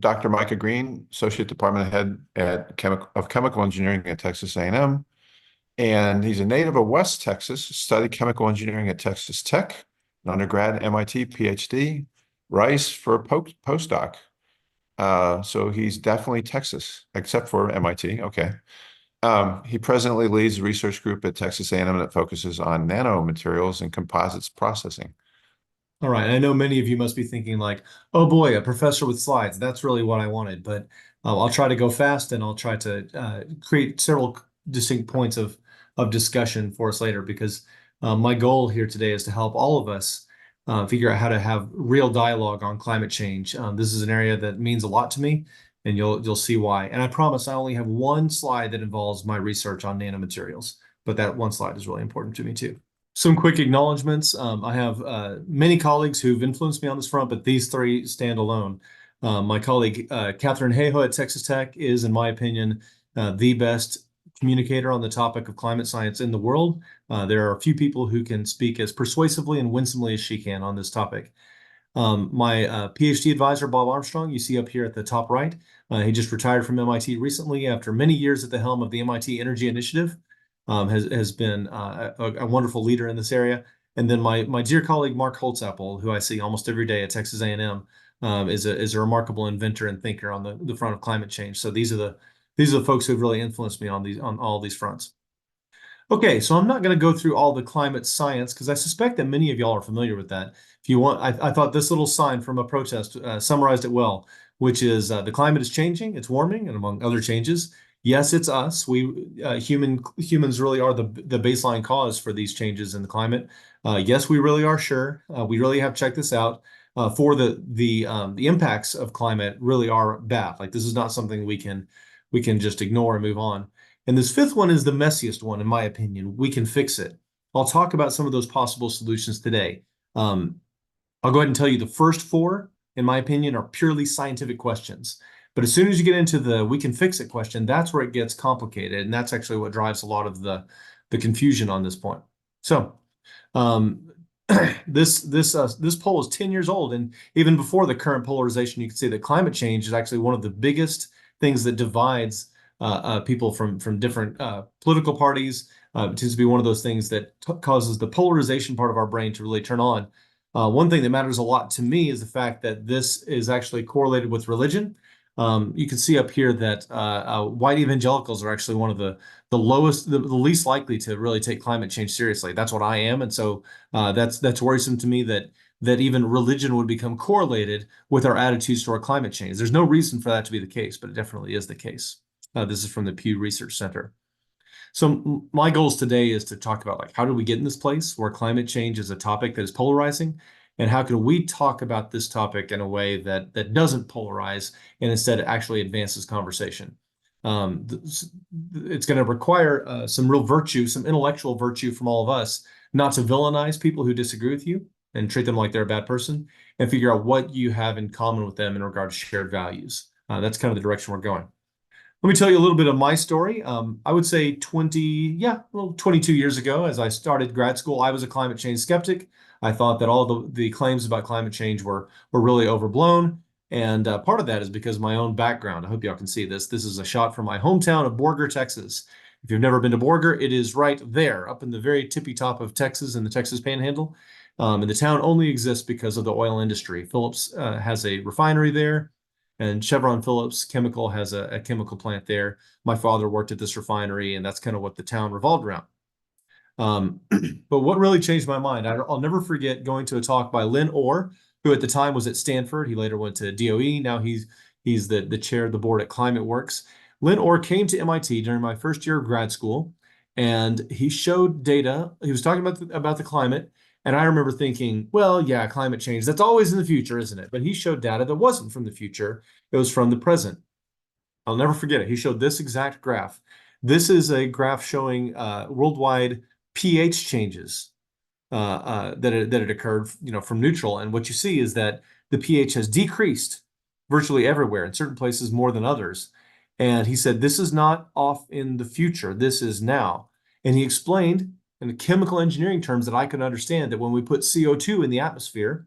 Dr. Micah Green, Associate Department Head of Chemical Engineering at Texas A&M. And he's a native of West Texas, studied chemical engineering at Texas Tech, an undergrad, MIT, PhD, Rice for a postdoc. So he's definitely Texas, except for MIT. Okay. He presently leads a research group at Texas A&M that focuses on nanomaterials and composites processing. All right. I know many of you must be thinking like, oh boy, a professor with slides. That's really what I wanted. But I'll try to go fast and I'll try to create several distinct points of discussion for us later because my goal here today is to help all of us figure out how to have real dialogue on climate change. This is an area that means a lot to me, and you'll see why. And I promise I only have one slide that involves my research on nanomaterials, but that one slide is really important to me too. Some quick acknowledgments. I have many colleagues who've influenced me on this front, but these three stand alone. My colleague, Catherine Hayhoe at Texas Tech is, in my opinion, the best communicator on the topic of climate science in the world. There are a few people who can speak as persuasively and winsomely as she can on this topic. My PhD advisor, Bob Armstrong, you see up here at the top right. He just retired from MIT recently after many years at the helm of the MIT Energy Initiative. Has been a wonderful leader in this area. And then my dear colleague, Mark Holtzapfel, who I see almost every day at Texas A&M, is a remarkable inventor and thinker on the front of climate change. So these are the folks who've really influenced me on all these fronts. Okay, so I'm not going to go through all the climate science because I suspect that many of y'all are familiar with that. If you want, I thought this little sign from a protest summarized it well, which is the climate is changing, it's warming, and among other changes. Yes, it's us. We humans really are the baseline cause for these changes in the climate. Yes, we really are sure. We really have checked this out. For the impacts of climate really are bad. Like this is not something we can just ignore and move on. And this fifth one is the messiest one, in my opinion. We can fix it. I'll talk about some of those possible solutions today. I'll go ahead and tell you the first four, in my opinion, are purely scientific questions. But as soon as you get into the we can fix it question, that's where it gets complicated. And that's actually what drives a lot of the confusion on this point. So this poll is 10 years old. And even before the current polarization, you can see that climate change is actually one of the biggest things that divides people from different political parties. It tends to be one of those things that causes the polarization part of our brain to really turn on. One thing that matters a lot to me is the fact that this is actually correlated with religion. You can see up here that white evangelicals are actually one of the least likely to really take climate change seriously. That's what I am, and so that's worrisome to me that even religion would become correlated with our attitudes toward climate change. There's no reason for that to be the case, but it definitely is the case. This is from the Pew Research Center. So my goals today is to talk about like how do we get in this place where climate change is a topic that is polarizing, and how can we talk about this topic in a way that doesn't polarize and instead actually advances conversation. It's going to require some real virtue, some intellectual virtue from all of us, not to villainize people who disagree with you and treat them like they're a bad person, and figure out what you have in common with them in regard to shared values. That's kind of the direction we're going. Let me tell you a little bit of my story. I would say 22 years ago, as I started grad school, I was a climate change skeptic. I thought that all the claims about climate change were really overblown. And part of that is because of my own background. I hope y'all can see this. This is a shot from my hometown of Borger, Texas. If you've never been to Borger, it is right there, up in the very tippy top of Texas in the Texas Panhandle. And the town only exists because of the oil industry. Phillips has a refinery there. And Chevron Phillips Chemical has a chemical plant there. My father worked at this refinery, and that's kind of what the town revolved around. But what really changed my mind, I'll never forget going to a talk by Lynn Orr, who at the time was at Stanford. He later went to DOE. Now he's the chair of the board at Climate Works. Lynn Orr came to MIT during my first year of grad school, and he showed data. He was talking about the climate. And I remember thinking, well, yeah, climate change, that's always in the future, isn't it? But he showed data that wasn't from the future. It was from the present. I'll never forget it. He showed this exact graph. This is a graph showing worldwide pH changes that had occurred, from neutral. And what you see is that the pH has decreased virtually everywhere, in certain places more than others. And he said, this is not off in the future. This is now. And he explained in the chemical engineering terms that I could understand that when we put CO2 in the atmosphere,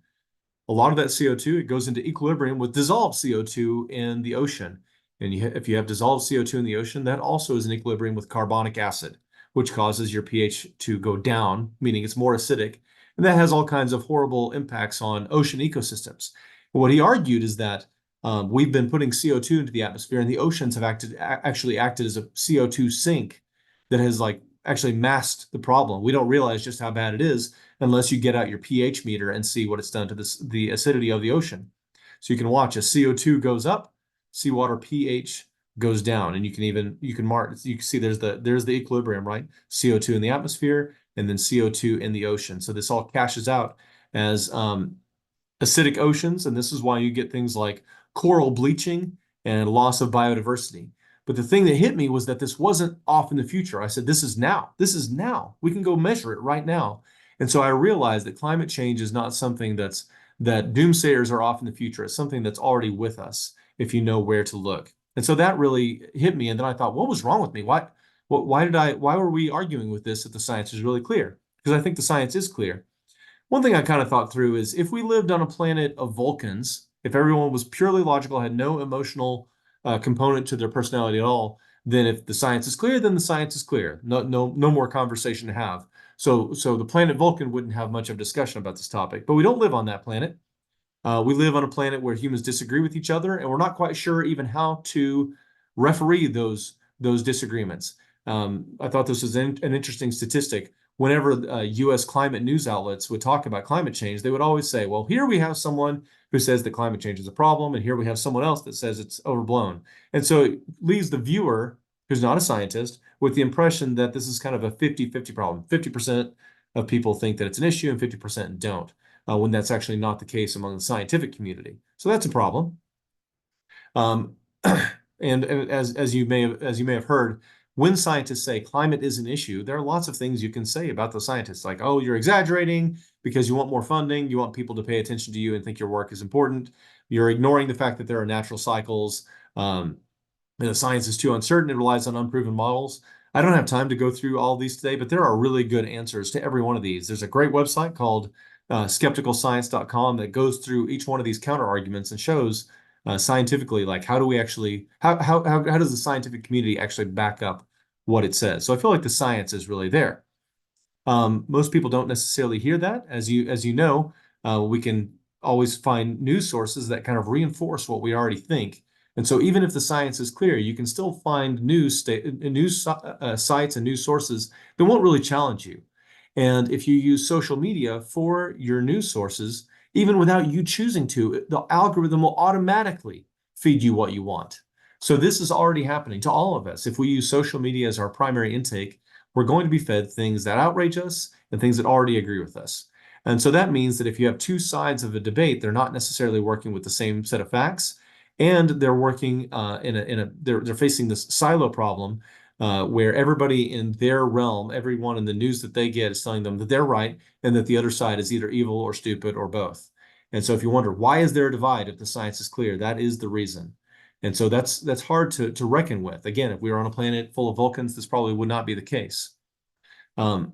a lot of that CO2, it goes into equilibrium with dissolved CO2 in the ocean. And if you have dissolved CO2 in the ocean, that also is in equilibrium with carbonic acid, which causes your pH to go down, meaning it's more acidic. And that has all kinds of horrible impacts on ocean ecosystems. What he argued is that we've been putting CO2 into the atmosphere, and the oceans have actually acted as a CO2 sink that has like actually masked the problem. We don't realize just how bad it is unless you get out your pH meter and see what it's done to the acidity of the ocean. So you can watch as CO2 goes up, seawater pH goes down, and you can mark, you can see there's the equilibrium, right? CO2 in the atmosphere and then CO2 in the ocean. So this all cashes out as acidic oceans, and this is why you get things like coral bleaching and loss of biodiversity. But the thing that hit me was that this wasn't off in the future. I said, this is now. This is now. We can go measure it right now. And so I realized that climate change is not something that doomsayers are off in the future. It's something that's already with us if you know where to look. And so that really hit me. And then I thought, what was wrong with me? Why were we arguing with this if the science is really clear? Because I think the science is clear. One thing I kind of thought through is if we lived on a planet of Vulcans, if everyone was purely logical, had no emotional component to their personality at all, then if the science is clear, then the science is clear. No more conversation to have. So the planet Vulcan wouldn't have much of discussion about this topic. But we don't live on that planet. We live on a planet where humans disagree with each other, and we're not quite sure even how to referee those disagreements. I thought this was an interesting statistic. Whenever U.S. climate news outlets would talk about climate change, they would always say, well, here we have someone who says that climate change is a problem, and here we have someone else that says it's overblown. And so it leaves the viewer, who's not a scientist, with the impression that this is kind of a 50-50 problem. 50% of people think that it's an issue and 50% don't, when that's actually not the case among the scientific community. So that's a problem. Um, and as you may have heard, when scientists say climate is an issue, there are lots of things you can say about the scientists, like, oh, you're exaggerating because you want more funding, you want people to pay attention to you and think your work is important. You're ignoring the fact that there are natural cycles. The science is too uncertain. It relies on unproven models. I don't have time to go through all these today, but there are really good answers to every one of these. There's a great website called skepticalscience.com that goes through each one of these counter arguments and shows scientifically, like how does the scientific community actually back up what it says? So I feel like the science is really there. Most people don't necessarily hear that. As you know, we can always find news sources that kind of reinforce what we already think. And so even if the science is clear, you can still find news sites and news sources that won't really challenge you. And if you use social media for your news sources, even without you choosing to, the algorithm will automatically feed you what you want. So this is already happening to all of us. If we use social media as our primary intake, we're going to be fed things that outrage us and things that already agree with us. And so that means that if you have two sides of a debate, they're not necessarily working with the same set of facts, and they're working they're facing this silo problem where everybody in their realm, everyone in the news that they get is telling them that they're right and that the other side is either evil or stupid or both. And so if you wonder why is there a divide if the science is clear, that is the reason. And so that's hard to reckon with. Again, if we were on a planet full of Vulcans, this probably would not be the case. And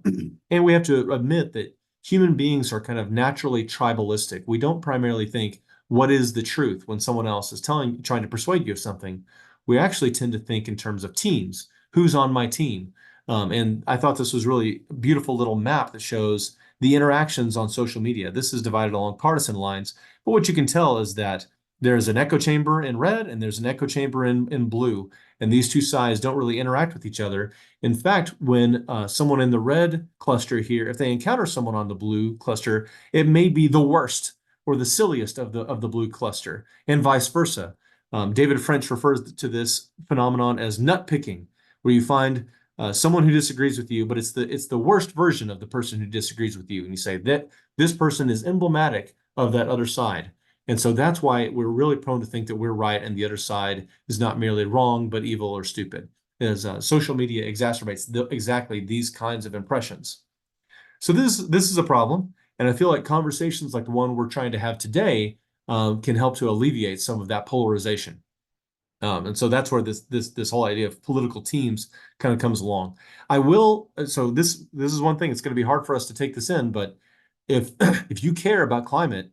we have to admit that human beings are kind of naturally tribalistic. We don't primarily think, what is the truth when someone else is trying to persuade you of something? We actually tend to think in terms of teams. Who's on my team? And I thought this was really a beautiful little map that shows the interactions on social media. This is divided along partisan lines, but what you can tell is that there's an echo chamber in red and there's an echo chamber in blue, and these two sides don't really interact with each other. In fact, when someone in the red cluster here, if they encounter someone on the blue cluster, it may be the worst or the silliest of the blue cluster, and vice versa. David French refers to this phenomenon as nut picking, where you find someone who disagrees with you, but it's the worst version of the person who disagrees with you, and you say that this person is emblematic of that other side. And so that's why we're really prone to think that we're right and the other side is not merely wrong, but evil or stupid, as social media exacerbates exactly these kinds of impressions. So this is a problem, and I feel like conversations like the one we're trying to have today can help to alleviate some of that polarization. And so that's where this whole idea of political teams kind of comes along. So this is one thing. It's going to be hard for us to take this in, but if if you care about climate,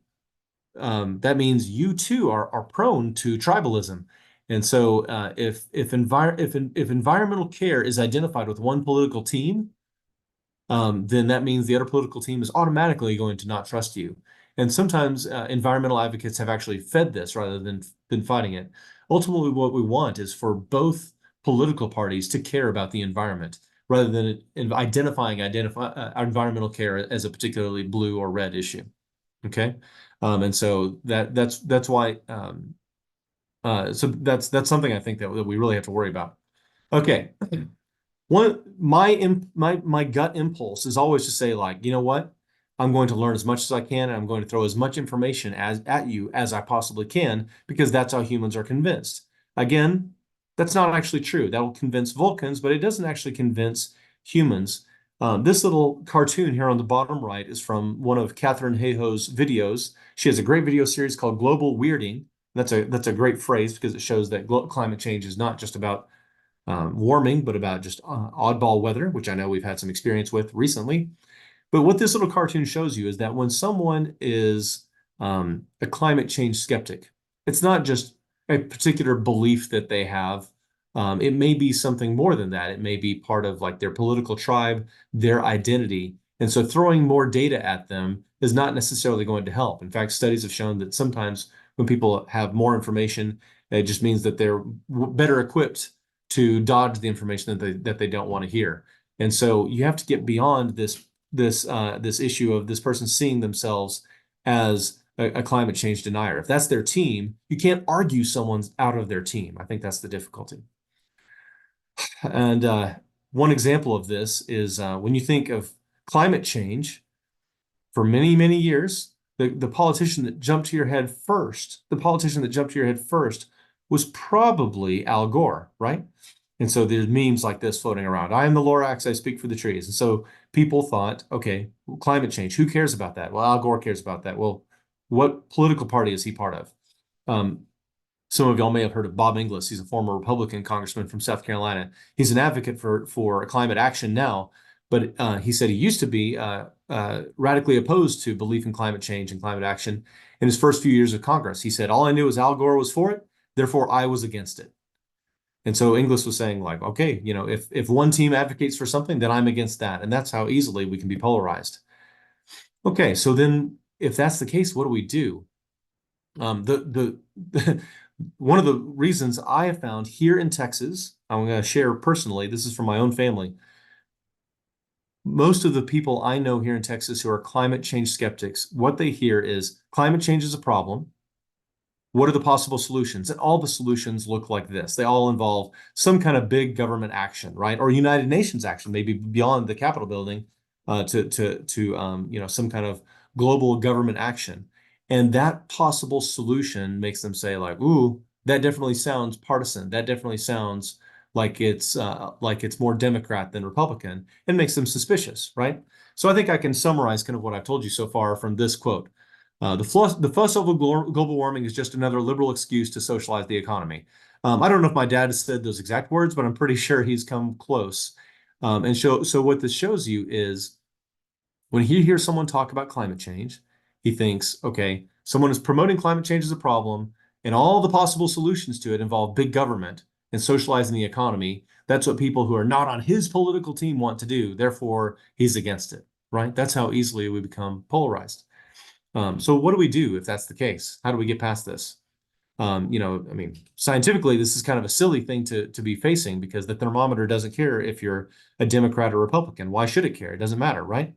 that means you too are prone to tribalism. And so if environmental care is identified with one political team, then that means the other political team is automatically going to not trust you. And sometimes environmental advocates have actually fed this rather than fighting it. Ultimately, what we want is for both political parties to care about the environment rather than identifying environmental care as a particularly blue or red issue. Okay, and so that's why so that's something I think that we really have to worry about. Okay, my gut impulse is always to say, like, you know what? I'm going to learn as much as I can, and I'm going to throw as much information as at you as I possibly can, because that's how humans are convinced. Again, that's not actually true. That will convince Vulcans, but it doesn't actually convince humans. This little cartoon here on the bottom right is from one of Catherine Hayhoe's videos. She has a great video series called Global Weirding. That's a great phrase because it shows that climate change is not just about warming, but about just oddball weather, which I know we've had some experience with recently. But what this little cartoon shows you is that when someone is a climate change skeptic, it's not just a particular belief that they have. It may be something more than that. It may be part of like their political tribe, their identity. And so throwing more data at them is not necessarily going to help. In fact, studies have shown that sometimes when people have more information, it just means that they're better equipped to dodge the information that they don't want to hear. And so you have to get beyond this issue of this person seeing themselves as a climate change denier. If that's their team, you can't argue someone's out of their team. I think that's the difficulty. And one example of this is when you think of climate change, for many, many years, the politician that jumped to your head first, was probably Al Gore, right? And so there's memes like this floating around. I am the Lorax, I speak for the trees. And so people thought, okay, climate change, who cares about that? Well, Al Gore cares about that. Well, what political party is he part of? Some of y'all may have heard of Bob Inglis. He's a former Republican congressman from South Carolina. He's an advocate for climate action now, but he said he used to be radically opposed to belief in climate change and climate action. In his first few years of Congress, he said, all I knew was Al Gore was for it, therefore I was against it. And so Inglis was saying, like, okay, if one team advocates for something, then I'm against that. And that's how easily we can be polarized. Okay, so then if that's the case, what do we do? One of the reasons I have found here in Texas, I'm going to share personally, this is from my own family. Most of the people I know here in Texas who are climate change skeptics, what they hear is climate change is a problem. What are the possible solutions? And all the solutions look like this. They all involve some kind of big government action, right? Or United Nations action, maybe beyond the Capitol building, to some kind of global government action. And that possible solution makes them say, like, ooh, that definitely sounds partisan. That definitely sounds like it's more Democrat than Republican, and makes them suspicious, right? So I think I can summarize kind of what I've told you so far from this quote. The fuss over global warming is just another liberal excuse to socialize the economy. I don't know if my dad has said those exact words, but I'm pretty sure he's come close. So what this shows you is when he hears someone talk about climate change, he thinks, okay, someone is promoting climate change as a problem, and all the possible solutions to it involve big government and socializing the economy. That's what people who are not on his political team want to do. Therefore, he's against it, right? That's how easily we become polarized. So what do we do if that's the case? How do we get past this? I mean, scientifically, this is kind of a silly thing to be facing because the thermometer doesn't care if you're a Democrat or Republican. Why should it care? It doesn't matter, right?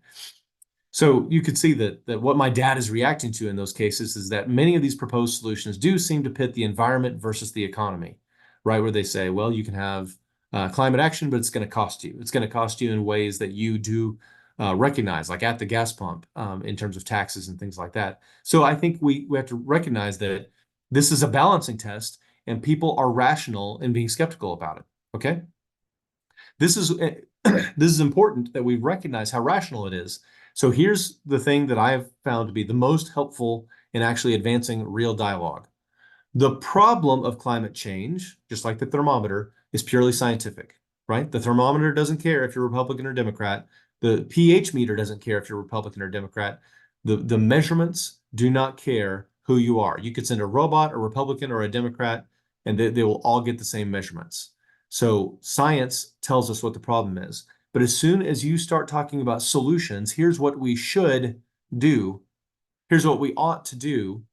So you could see that what my dad is reacting to in those cases is that many of these proposed solutions do seem to pit the environment versus the economy, right? Where they say, well, you can have climate action, but it's going to cost you. It's going to cost you in ways that you do recognize, like at the gas pump, in terms of taxes and things like that. So I think we have to recognize that this is a balancing test, and people are rational in being skeptical about it. Okay, this is this is important that we recognize how rational it is. So here's the thing that I have found to be the most helpful in actually advancing real dialogue. The problem of climate change, just like the thermometer, is purely scientific, right? The thermometer doesn't care if you're Republican or Democrat. The pH meter doesn't care if you're Republican or Democrat. The measurements do not care who you are. You could send a robot, a Republican, or a Democrat, and they will all get the same measurements. So science tells us what the problem is. But as soon as you start talking about solutions, here's what we should do, here's what we ought to do,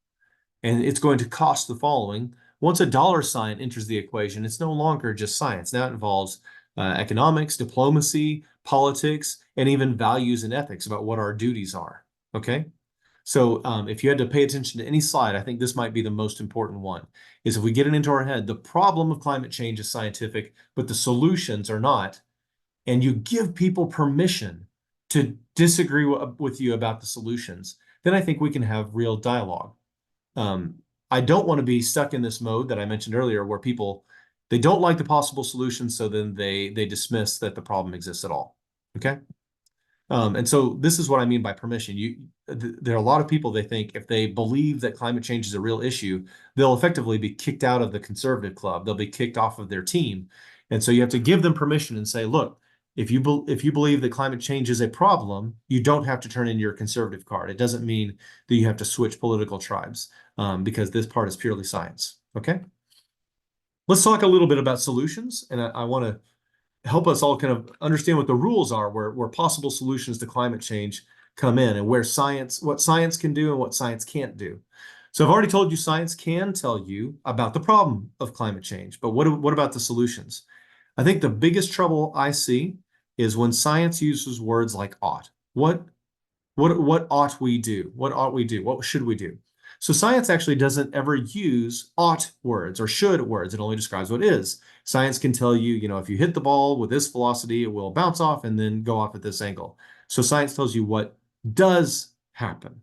and it's going to cost the following. Once a dollar sign enters the equation, it's no longer just science. Now it involves economics, diplomacy, politics, and even values and ethics about what our duties are. Okay? So if you had to pay attention to any slide, I think this might be the most important one, is if we get it into our head, the problem of climate change is scientific, but the solutions are not, and you give people permission to disagree with you about the solutions, then I think we can have real dialogue. I don't want to be stuck in this mode that I mentioned earlier where people, they don't like the possible solutions, so then they dismiss that the problem exists at all. Okay? And so this is what I mean by permission. There are a lot of people, they think if they believe that climate change is a real issue, they'll effectively be kicked out of the conservative club. They'll be kicked off of their team. And so you have to give them permission and say, look, if you believe that climate change is a problem, you don't have to turn in your conservative card. It doesn't mean that you have to switch political tribes because this part is purely science. Okay? Let's talk a little bit about solutions. And I want to help us all kind of understand what the rules are, where possible solutions to climate change come in, and where science, what science can do and what science can't do. So I've already told you science can tell you about the problem of climate change, but what about the solutions? I think the biggest trouble I see is when science uses words like ought. What ought we do? What ought we do? What should we do? So science actually doesn't ever use ought words or should words. It only describes what is. Science can tell you, if you hit the ball with this velocity, it will bounce off and then go off at this angle. So science tells you what does happen.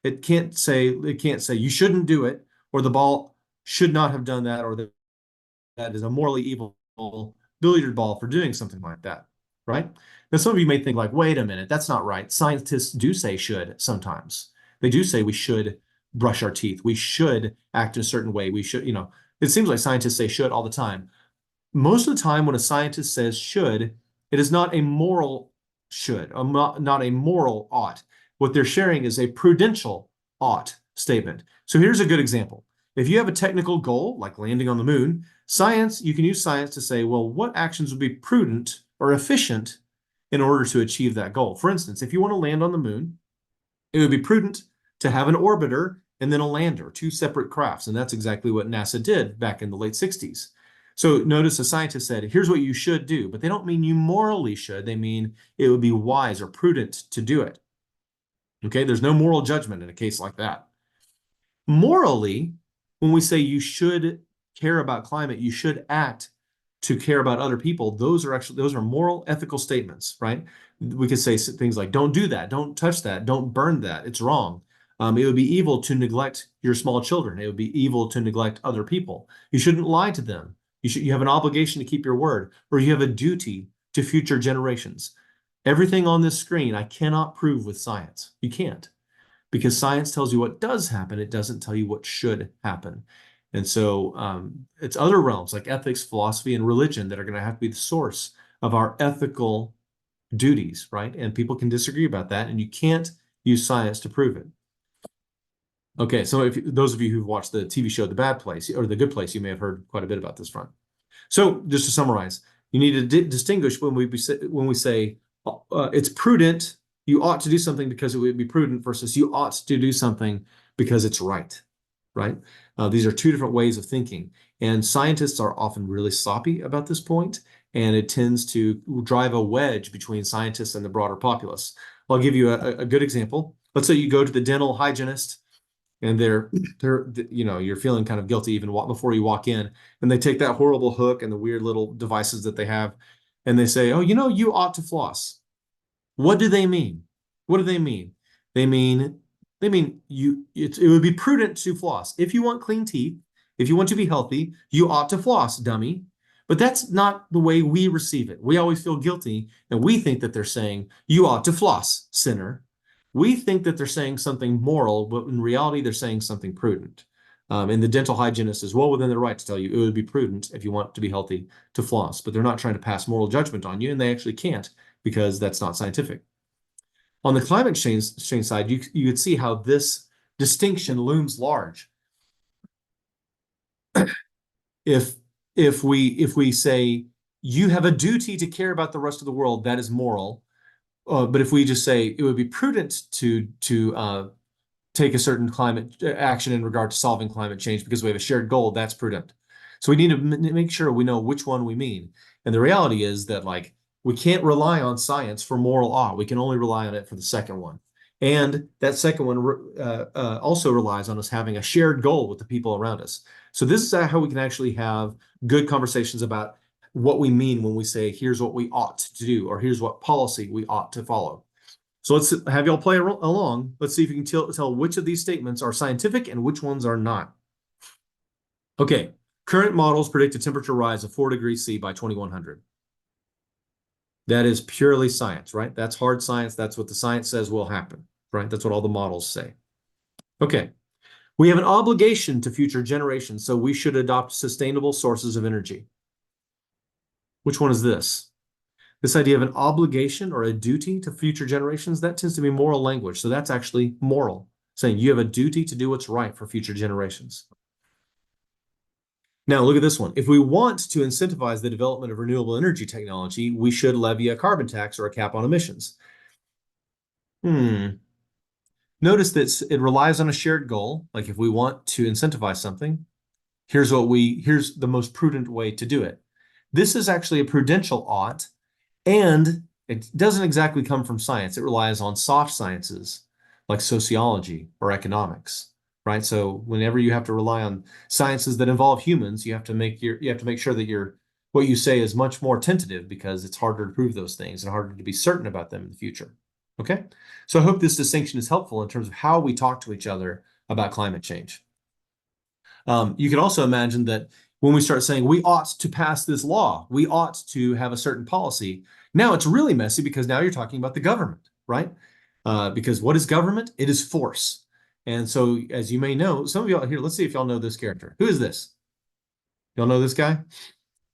It can't say you shouldn't do it, or the ball should not have done that, or that is a morally evil billiard ball for doing something like that, right? Now, some of you may think like, wait a minute, that's not right. Scientists do say should sometimes. They do say we should brush our teeth. We should act in a certain way. We should, it seems like scientists say should all the time. Most of the time when a scientist says should, it is not a moral should, not a moral ought. What they're sharing is a prudential ought statement. So here's a good example. If you have a technical goal, like landing on the moon, you can use science to say, well, what actions would be prudent or efficient in order to achieve that goal? For instance, if you want to land on the moon, it would be prudent to have an orbiter and then a lander, two separate crafts. And that's exactly what NASA did back in the late 60s. So notice a scientist said, here's what you should do, but they don't mean you morally should. They mean it would be wise or prudent to do it. Okay, there's no moral judgment in a case like that. Morally, when we say you should care about climate, you should act to care about other people, those are moral, ethical statements, right? We could say things like, don't do that, don't touch that, don't burn that, it's wrong. It would be evil to neglect your small children. It would be evil to neglect other people. You shouldn't lie to them. You have an obligation to keep your word, or you have a duty to future generations. Everything on this screen, I cannot prove with science. You can't, because science tells you what does happen. It doesn't tell you what should happen. And so it's other realms like ethics, philosophy, and religion that are going to have to be the source of our ethical duties, right? And people can disagree about that, and you can't use science to prove it. Okay, so those of you who've watched the TV show The Bad Place or The Good Place, you may have heard quite a bit about this front. So just to summarize, you need to distinguish when we say it's prudent, you ought to do something because it would be prudent, versus you ought to do something because it's right, right? These are two different ways of thinking, and scientists are often really sloppy about this point, and it tends to drive a wedge between scientists and the broader populace. I'll give you a good example. Let's say you go to the dental hygienist, and you're feeling kind of guilty even before you walk in, and they take that horrible hook and the weird little devices that they have, and they say, oh, you ought to floss. What do they mean? What do they mean? They mean it would be prudent to floss. If you want clean teeth, if you want to be healthy, you ought to floss, dummy. But that's not the way we receive it. We always feel guilty, and we think that they're saying, you ought to floss, sinner. We think that they're saying something moral, but in reality, they're saying something prudent. And the dental hygienist is well within their right to tell you it would be prudent, if you want to be healthy, to floss. But they're not trying to pass moral judgment on you, and they actually can't, because that's not scientific. On the climate change side, you could see how this distinction looms large. If if we say you have a duty to care about the rest of the world, that is moral. But if we just say it would be prudent to take a certain climate action in regard to solving climate change because we have a shared goal, that's prudent. So we need to make sure we know which one we mean. And the reality is that like we can't rely on science for moral ought. We can only rely on it for the second one. And that second one also relies on us having a shared goal with the people around us. So this is how we can actually have good conversations about what we mean when we say, here's what we ought to do, or here's what policy we ought to follow. So let's have y'all play along. Let's see if you can tell which of these statements are scientific and which ones are not. Okay, current models predict a temperature rise of 4 degrees C by 2100. That is purely science, right? That's hard science. That's what the science says will happen, right? That's what all the models say. Okay, we have an obligation to future generations, so we should adopt sustainable sources of energy. Which one is this? This idea of an obligation or a duty to future generations, that tends to be moral language. So that's actually moral, saying you have a duty to do what's right for future generations. Now, look at this one. If we want to incentivize the development of renewable energy technology, we should levy a carbon tax or a cap on emissions. Notice that it relies on a shared goal. Like if we want to incentivize something, here's the most prudent way to do it. This is actually a prudential ought, and it doesn't exactly come from science. It relies on soft sciences like sociology or economics, right? So whenever you have to rely on sciences that involve humans, you have to make sure that what you say is much more tentative because it's harder to prove those things and harder to be certain about them in the future. Okay? So I hope this distinction is helpful in terms of how we talk to each other about climate change. You can also imagine that when we start saying we ought to pass this law, we ought to have a certain policy, now it's really messy because now you're talking about the government, right? Because what is government? It is force. And so, as you may know, some of y'all here, let's see if y'all know this character. Who is this? Y'all know this guy?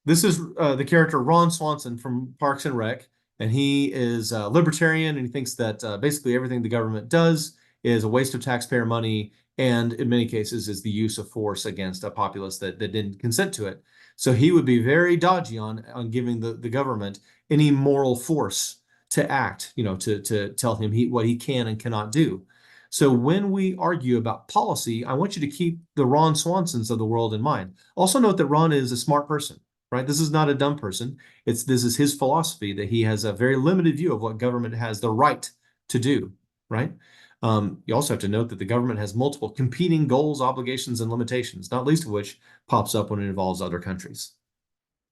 This is the character Ron Swanson from Parks and Rec, and he is a libertarian, and he thinks that basically everything the government does is a waste of taxpayer money, and in many cases is the use of force against a populace that didn't consent to it. So he would be very dodgy on giving the government any moral force to act, to tell him what he can and cannot do. So when we argue about policy, I want you to keep the Ron Swansons of the world in mind. Also note that Ron is a smart person, right? This is not a dumb person. This is his philosophy that he has a very limited view of what government has the right to do, right? You also have to note that the government has multiple competing goals, obligations, and limitations, not least of which pops up when it involves other countries.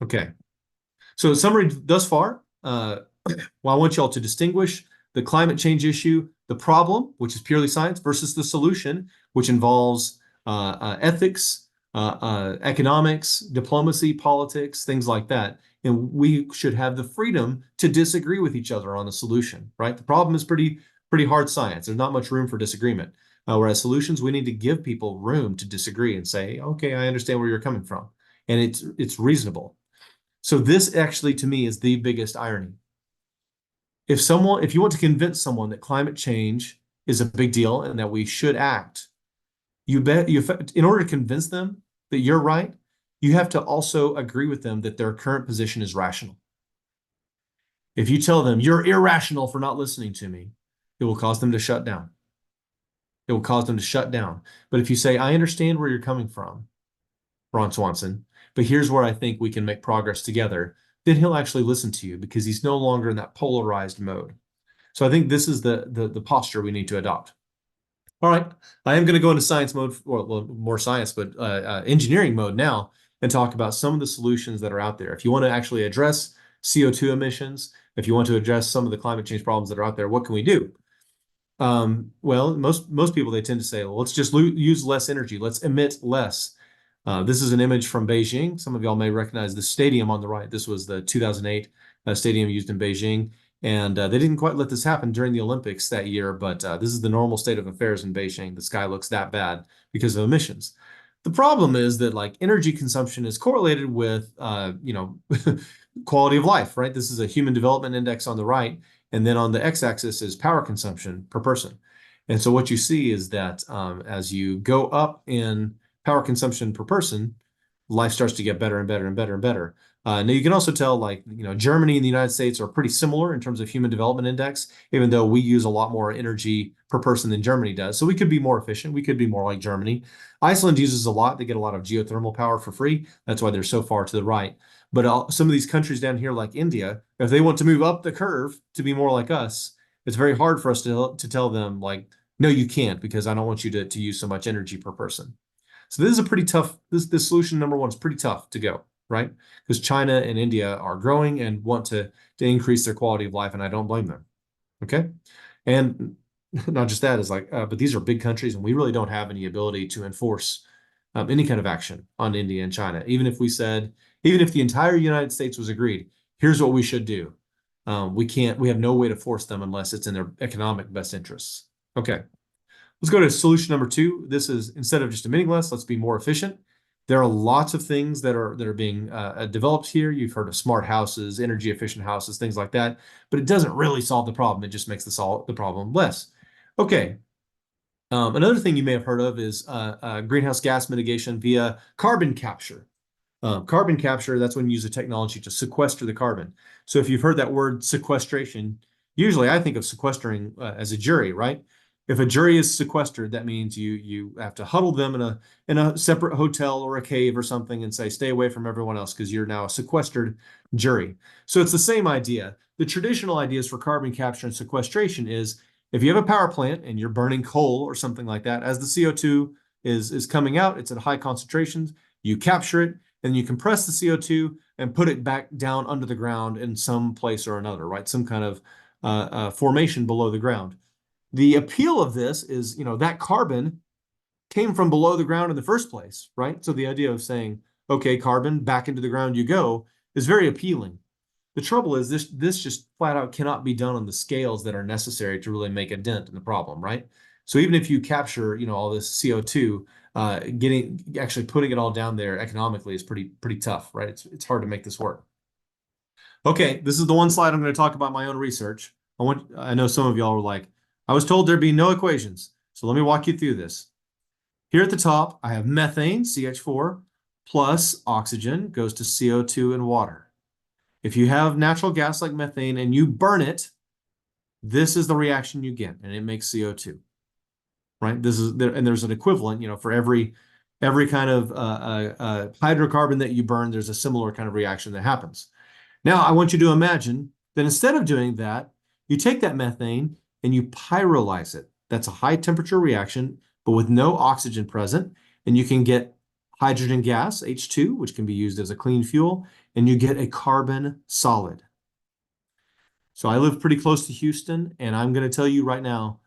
Okay. So summary thus far, well, I want y'all to distinguish the climate change issue, the problem, which is purely science, versus the solution, which involves ethics, economics, diplomacy, politics, things like that. And we should have the freedom to disagree with each other on the solution, right? The problem is pretty hard science. There's not much room for disagreement. Whereas solutions, we need to give people room to disagree and say, okay, I understand where you're coming from. And it's reasonable. So this actually, to me, is the biggest irony. If you want to convince someone that climate change is a big deal and that we should act, in order to convince them that you're right, you have to also agree with them that their current position is rational. If you tell them you're irrational for not listening to me, it will cause them to shut down. It will cause them to shut down. But if you say, I understand where you're coming from, Ron Swanson, but here's where I think we can make progress together, then he'll actually listen to you because he's no longer in that polarized mode. So I think this is the posture we need to adopt. All right, I am going to go into science mode, well, more science, but engineering mode now, and talk about some of the solutions that are out there. If you want to actually address CO2 emissions, if you want to address some of the climate change problems that are out there, what can we do? Well, most people, they tend to say, well, let's just use less energy. Let's emit less. This is an image from Beijing. Some of y'all may recognize the stadium on the right. This was the 2008 stadium used in Beijing. And they didn't quite let this happen during the Olympics that year, but this is the normal state of affairs in Beijing. The sky looks that bad because of emissions. The problem is that like energy consumption is correlated with, quality of life, right? This is a human development index on the right. And then on the x-axis is power consumption per person. And so what you see is that as you go up in power consumption per person, life starts to get better and better and better and better. Now you can also tell, like, Germany and the United States are pretty similar in terms of human development index, even though we use a lot more energy per person than Germany does. So we could be more efficient. We could be more like Germany. Iceland uses a lot. They get a lot of geothermal power for free. That's why they're so far to the right. But some of these countries down here, like India, if they want to move up the curve to be more like us, it's very hard for us to tell them, like, no, you can't, because I don't want you to use so much energy per person. So this is a pretty tough, this solution number one is pretty tough to go, right? Because China and India are growing and want to increase their quality of life, and I don't blame them. Okay. And not just that, is like, but these are big countries, and we really don't have any ability to enforce any kind of action on India and China. Even if we said, even if the entire United States was agreed, here's what we should do. We can't, we have no way to force them unless it's in their economic best interests. Okay. Let's go to solution number two. This is, instead of just emitting less, let's be more efficient. There are lots of things that are being developed here. You've heard of smart houses, energy efficient houses, things like that, but it doesn't really solve the problem. It just makes the problem less. Okay. Another thing you may have heard of is greenhouse gas mitigation via carbon capture. Carbon capture, that's when you use a technology to sequester the carbon. So if you've heard that word sequestration, usually I think of sequestering as a jury, right? If a jury is sequestered, that means you have to huddle them in a separate hotel or a cave or something and say, stay away from everyone else because you're now a sequestered jury. So it's the same idea. The traditional ideas for carbon capture and sequestration is, if you have a power plant and you're burning coal or something like that, as the CO2 is coming out, it's at high concentrations, you capture it, and you compress the CO2 and put it back down under the ground in some place or another, right? Some kind of formation below the ground. The appeal of this is, that carbon came from below the ground in the first place, right? So the idea of saying, okay, carbon, back into the ground you go, is very appealing. The trouble is this just flat out cannot be done on the scales that are necessary to really make a dent in the problem, right? So even if you capture, all this CO2, actually putting it all down there economically is pretty tough, right? It's hard to make this work. Okay, this is the one slide I'm going to talk about my own research. I know some of y'all were like, I was told there'd be no equations. So let me walk you through this. Here at the top, I have methane, CH4, plus oxygen goes to CO2 and water. If you have natural gas like methane and you burn it, this is the reaction you get, and it makes CO2, right? And there's an equivalent, for every kind of hydrocarbon that you burn, there's a similar kind of reaction that happens. Now, I want you to imagine that instead of doing that, you take that methane and you pyrolyze it. That's a high temperature reaction, but with no oxygen present, and you can get hydrogen gas, H2, which can be used as a clean fuel, and you get a carbon solid. So I live pretty close to Houston, and I'm going to tell you right now,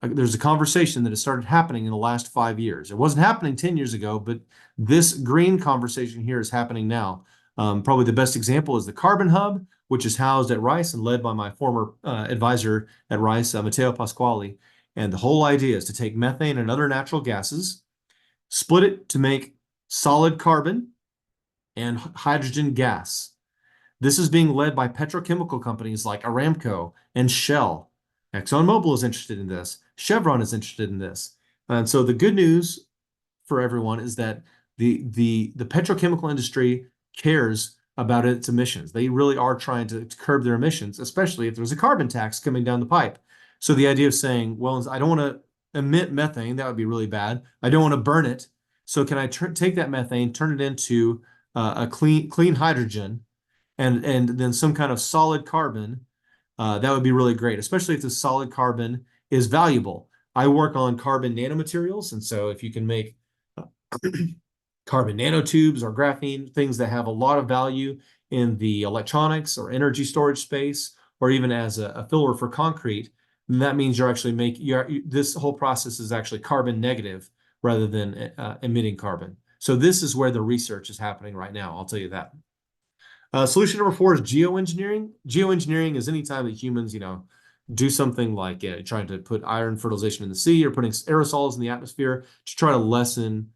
there's a conversation that has started happening in the last 5 years. It wasn't happening 10 years ago, but this green conversation here is happening now. Probably the best example is the Carbon Hub, which is housed at Rice and led by my former advisor at Rice, Matteo Pasquale. And the whole idea is to take methane and other natural gases, split it to make solid carbon and hydrogen gas. This is being led by petrochemical companies like Aramco and Shell. ExxonMobil is interested in this. Chevron is interested in this. And so the good news for everyone is that the petrochemical industry cares about its emissions. They really are trying to curb their emissions, especially if there's a carbon tax coming down the pipe. So the idea of saying, well, I don't want to emit methane, that would be really bad. I don't want to burn it. So can I take that methane, turn it into a clean hydrogen, and then some kind of solid carbon? That would be really great, especially if the solid carbon is valuable. I work on carbon nanomaterials, and so if you can make carbon nanotubes or graphene, things that have a lot of value in the electronics or energy storage space, or even as a filler for concrete, then that means you're actually this whole process is actually carbon negative rather than emitting carbon. So this is where the research is happening right now. I'll tell you that. Solution number 4 is geoengineering. Geoengineering is anytime that humans, do something like trying to put iron fertilization in the sea or putting aerosols in the atmosphere to try to lessen,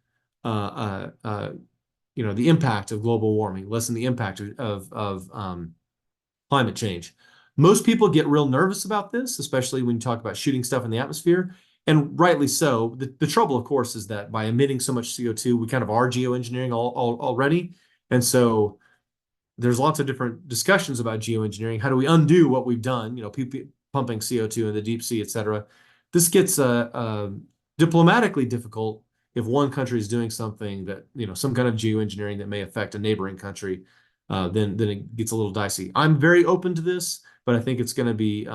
the impact of global warming, lessen the impact of climate change. Most people get real nervous about this, especially when you talk about shooting stuff in the atmosphere, and rightly so. The trouble, of course, is that by emitting so much CO2, we kind of are geoengineering already. And so there's lots of different discussions about geoengineering. How do we undo what we've done? Pumping CO2 in the deep sea, et cetera. This gets diplomatically difficult if one country is doing something that, some kind of geoengineering that may affect a neighboring country. Then it gets a little dicey. I'm very open to this, but I think it's going to be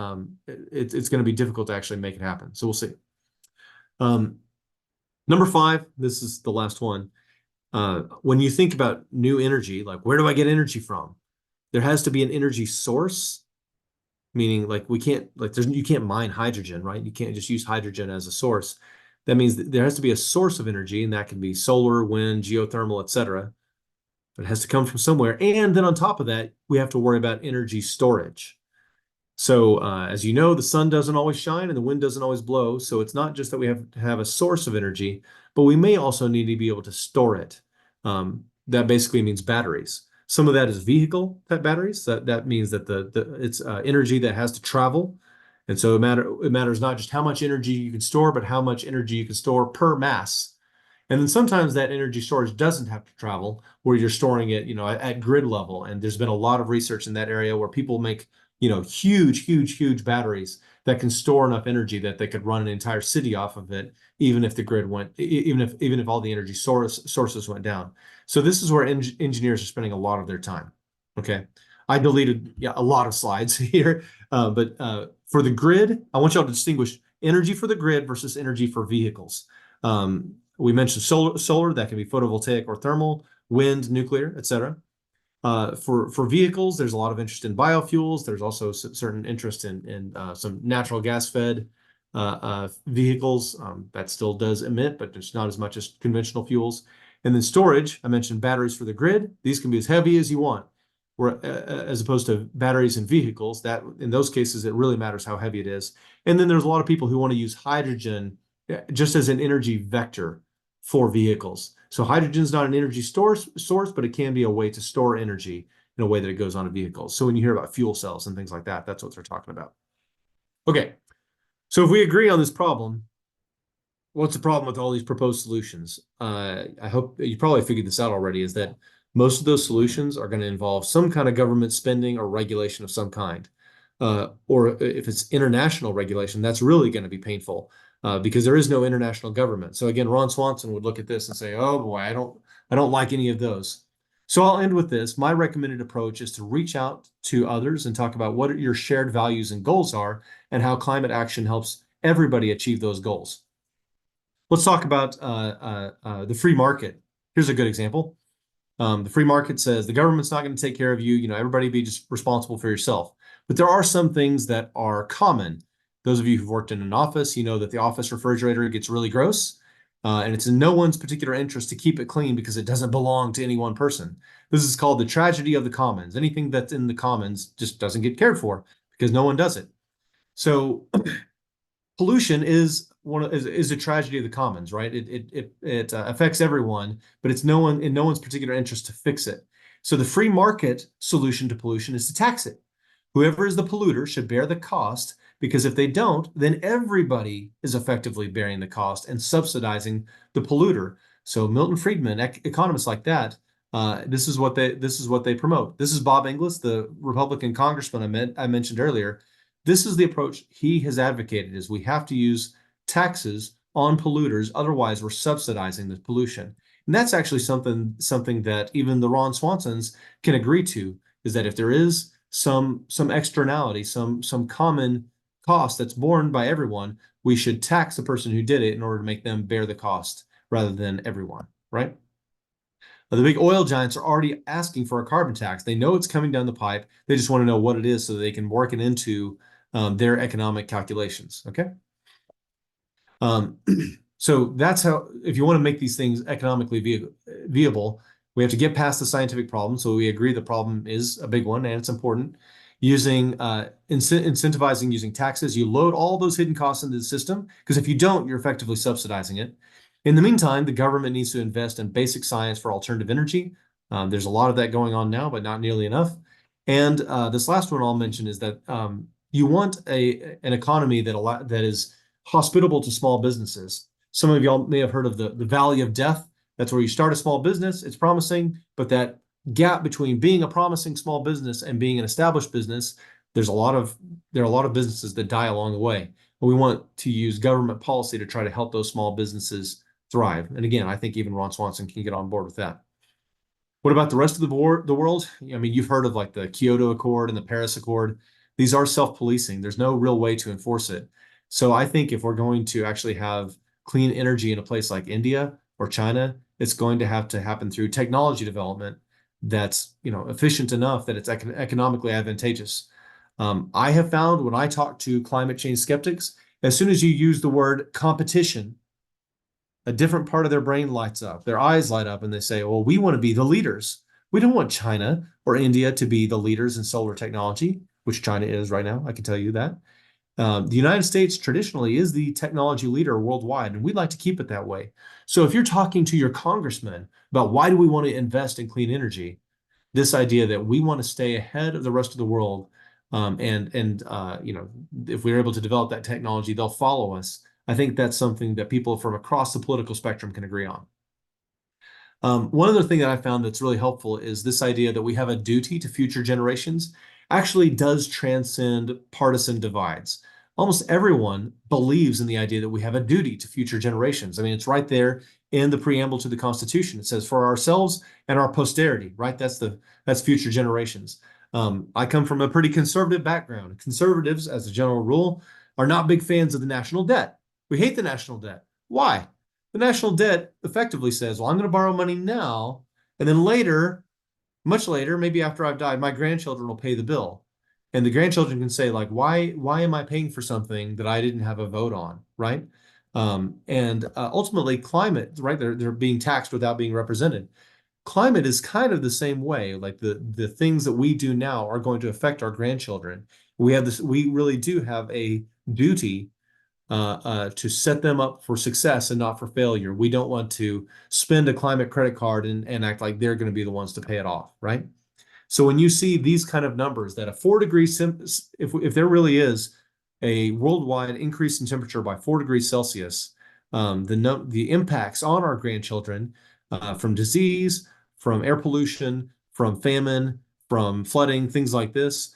it's going to be difficult to actually make it happen. So we'll see. Number 5, this is the last one. When you think about new energy, like where do I get energy from? There has to be an energy source, meaning like you can't mine hydrogen, right? You can't just use hydrogen as a source. That means that there has to be a source of energy, and that can be solar, wind, geothermal, etc. But it has to come from somewhere. And then on top of that, we have to worry about energy storage. So as you know, the sun doesn't always shine and the wind doesn't always blow. So it's not just that we have to have a source of energy, but we may also need to be able to store it. That basically means batteries. Some of that is vehicle type batteries. That means that it's energy that has to travel. And so it matters not just how much energy you can store, but how much energy you can store per mass. And then sometimes that energy storage doesn't have to travel, where you're storing it, at grid level. And there's been a lot of research in that area where people make, huge batteries that can store enough energy that they could run an entire city off of it, even if the grid went, even if all the energy sources went down. So this is where engineers are spending a lot of their time. Okay, I deleted a lot of slides here, but for the grid, I want y'all to distinguish energy for the grid versus energy for vehicles. We mentioned solar that can be photovoltaic or thermal, wind, nuclear, etc. For vehicles, there's a lot of interest in biofuels. There's also certain interest in some natural gas fed vehicles that still does emit, but it's not as much as conventional fuels. And then storage, I mentioned batteries for the grid. These can be as heavy as you want, as opposed to batteries in vehicles. That in those cases, it really matters how heavy it is. And then there's a lot of people who want to use hydrogen just as an energy vector for vehicles. So hydrogen is not an energy source, but it can be a way to store energy in a way that it goes on a vehicle. So when you hear about fuel cells and things like that, that's what they're talking about. Okay, so if we agree on this problem, what's the problem with all these proposed solutions? I hope you probably figured this out already, is that most of those solutions are going to involve some kind of government spending or regulation of some kind. Or if it's international regulation, that's really going to be painful. Because there is no international government. So again, Ron Swanson would look at this and say, "Oh boy, I don't like any of those." So I'll end with this. My recommended approach is to reach out to others and talk about what your shared values and goals are, and how climate action helps everybody achieve those goals. Let's talk about the free market. Here's a good example. The free market says the government's not going to take care of you. Everybody be just responsible for yourself. But there are some things that are common. Those of you who've worked in an office, you know that the office refrigerator gets really gross, and it's in no one's particular interest to keep it clean because it doesn't belong to any one person. This is called the tragedy of the commons. Anything that's in the commons just doesn't get cared for because no one does it. So pollution is a tragedy of the commons, right? It affects everyone, but it's in no one's particular interest to fix it. So the free market solution to pollution is to tax it. Whoever is the polluter should bear the cost, because if they don't, then everybody is effectively bearing the cost and subsidizing the polluter. So Milton Friedman, economists like that, this is what they promote. This is Bob Inglis, the Republican congressman I mentioned earlier. This is the approach he has advocated: is we have to use taxes on polluters, otherwise we're subsidizing the pollution. And that's actually something that even the Ron Swansons can agree to, is that if there is some externality, some common cost that's borne by everyone, we should tax the person who did it in order to make them bear the cost rather than everyone, right? The big oil giants are already asking for a carbon tax. They know it's coming down the pipe. They just want to know what it is so they can work it into their economic calculations, okay? So that's how, if you want to make these things economically viable, we have to get past the scientific problem. So we agree the problem is a big one and it's important. Using incentivizing using taxes, you load all those hidden costs into the system, because if you don't, you're effectively subsidizing it. In the meantime, the government needs to invest in basic science for alternative energy. There's a lot of that going on now, but not nearly enough. And this last one I'll mention is that you want an economy that is hospitable to small businesses. Some of y'all may have heard of the Valley of Death. That's where you start a small business, it's promising, but that gap between being a promising small business and being an established business, there are a lot of businesses that die along the way. And we want to use government policy to try to help those small businesses thrive. And again, I think even Ron Swanson can get on board with that. What about the rest of the world? I mean, you've heard of like the Kyoto Accord and the Paris Accord. These are self-policing. There's no real way to enforce it. So I think if we're going to actually have clean energy in a place like India or China, it's going to have to happen through technology development that's, efficient enough that it's economically advantageous. I have found when I talk to climate change skeptics, as soon as you use the word competition, a different part of their brain lights up, their eyes light up, and they say, well, we want to be the leaders. We don't want China or India to be the leaders in solar technology, which China is right now. I can tell you that. The United States traditionally is the technology leader worldwide, and we'd like to keep it that way. So if you're talking to your congressman about why do we want to invest in clean energy, this idea that we want to stay ahead of the rest of the world, if we're able to develop that technology, they'll follow us. I think that's something that people from across the political spectrum can agree on. One other thing that I found that's really helpful is this idea that we have a duty to future generations actually does transcend partisan divides. Almost everyone believes in the idea that we have a duty to future generations. I mean, it's right there in the preamble to the Constitution. It says for ourselves and our posterity, right? That's future generations. I come from a pretty conservative background. Conservatives, as a general rule, are not big fans of the national debt. We hate the national debt. Why? The national debt effectively says, well, I'm going to borrow money now, and then later, much later, maybe after I've died, my grandchildren will pay the bill. And the grandchildren can say, like, why am I paying for something that I didn't have a vote on, right? And ultimately, climate, right? They're being taxed without being represented. Climate is kind of the same way. Like the things that we do now are going to affect our grandchildren. We really do have a duty to set them up for success and not for failure. We don't want to spend a climate credit card and act like they're going to be the ones to pay it off, right? So when you see these kind of numbers that a 4 degree, if there really is a worldwide increase in temperature by 4 degrees Celsius, the impacts on our grandchildren from disease, from air pollution, from famine, from flooding, things like this.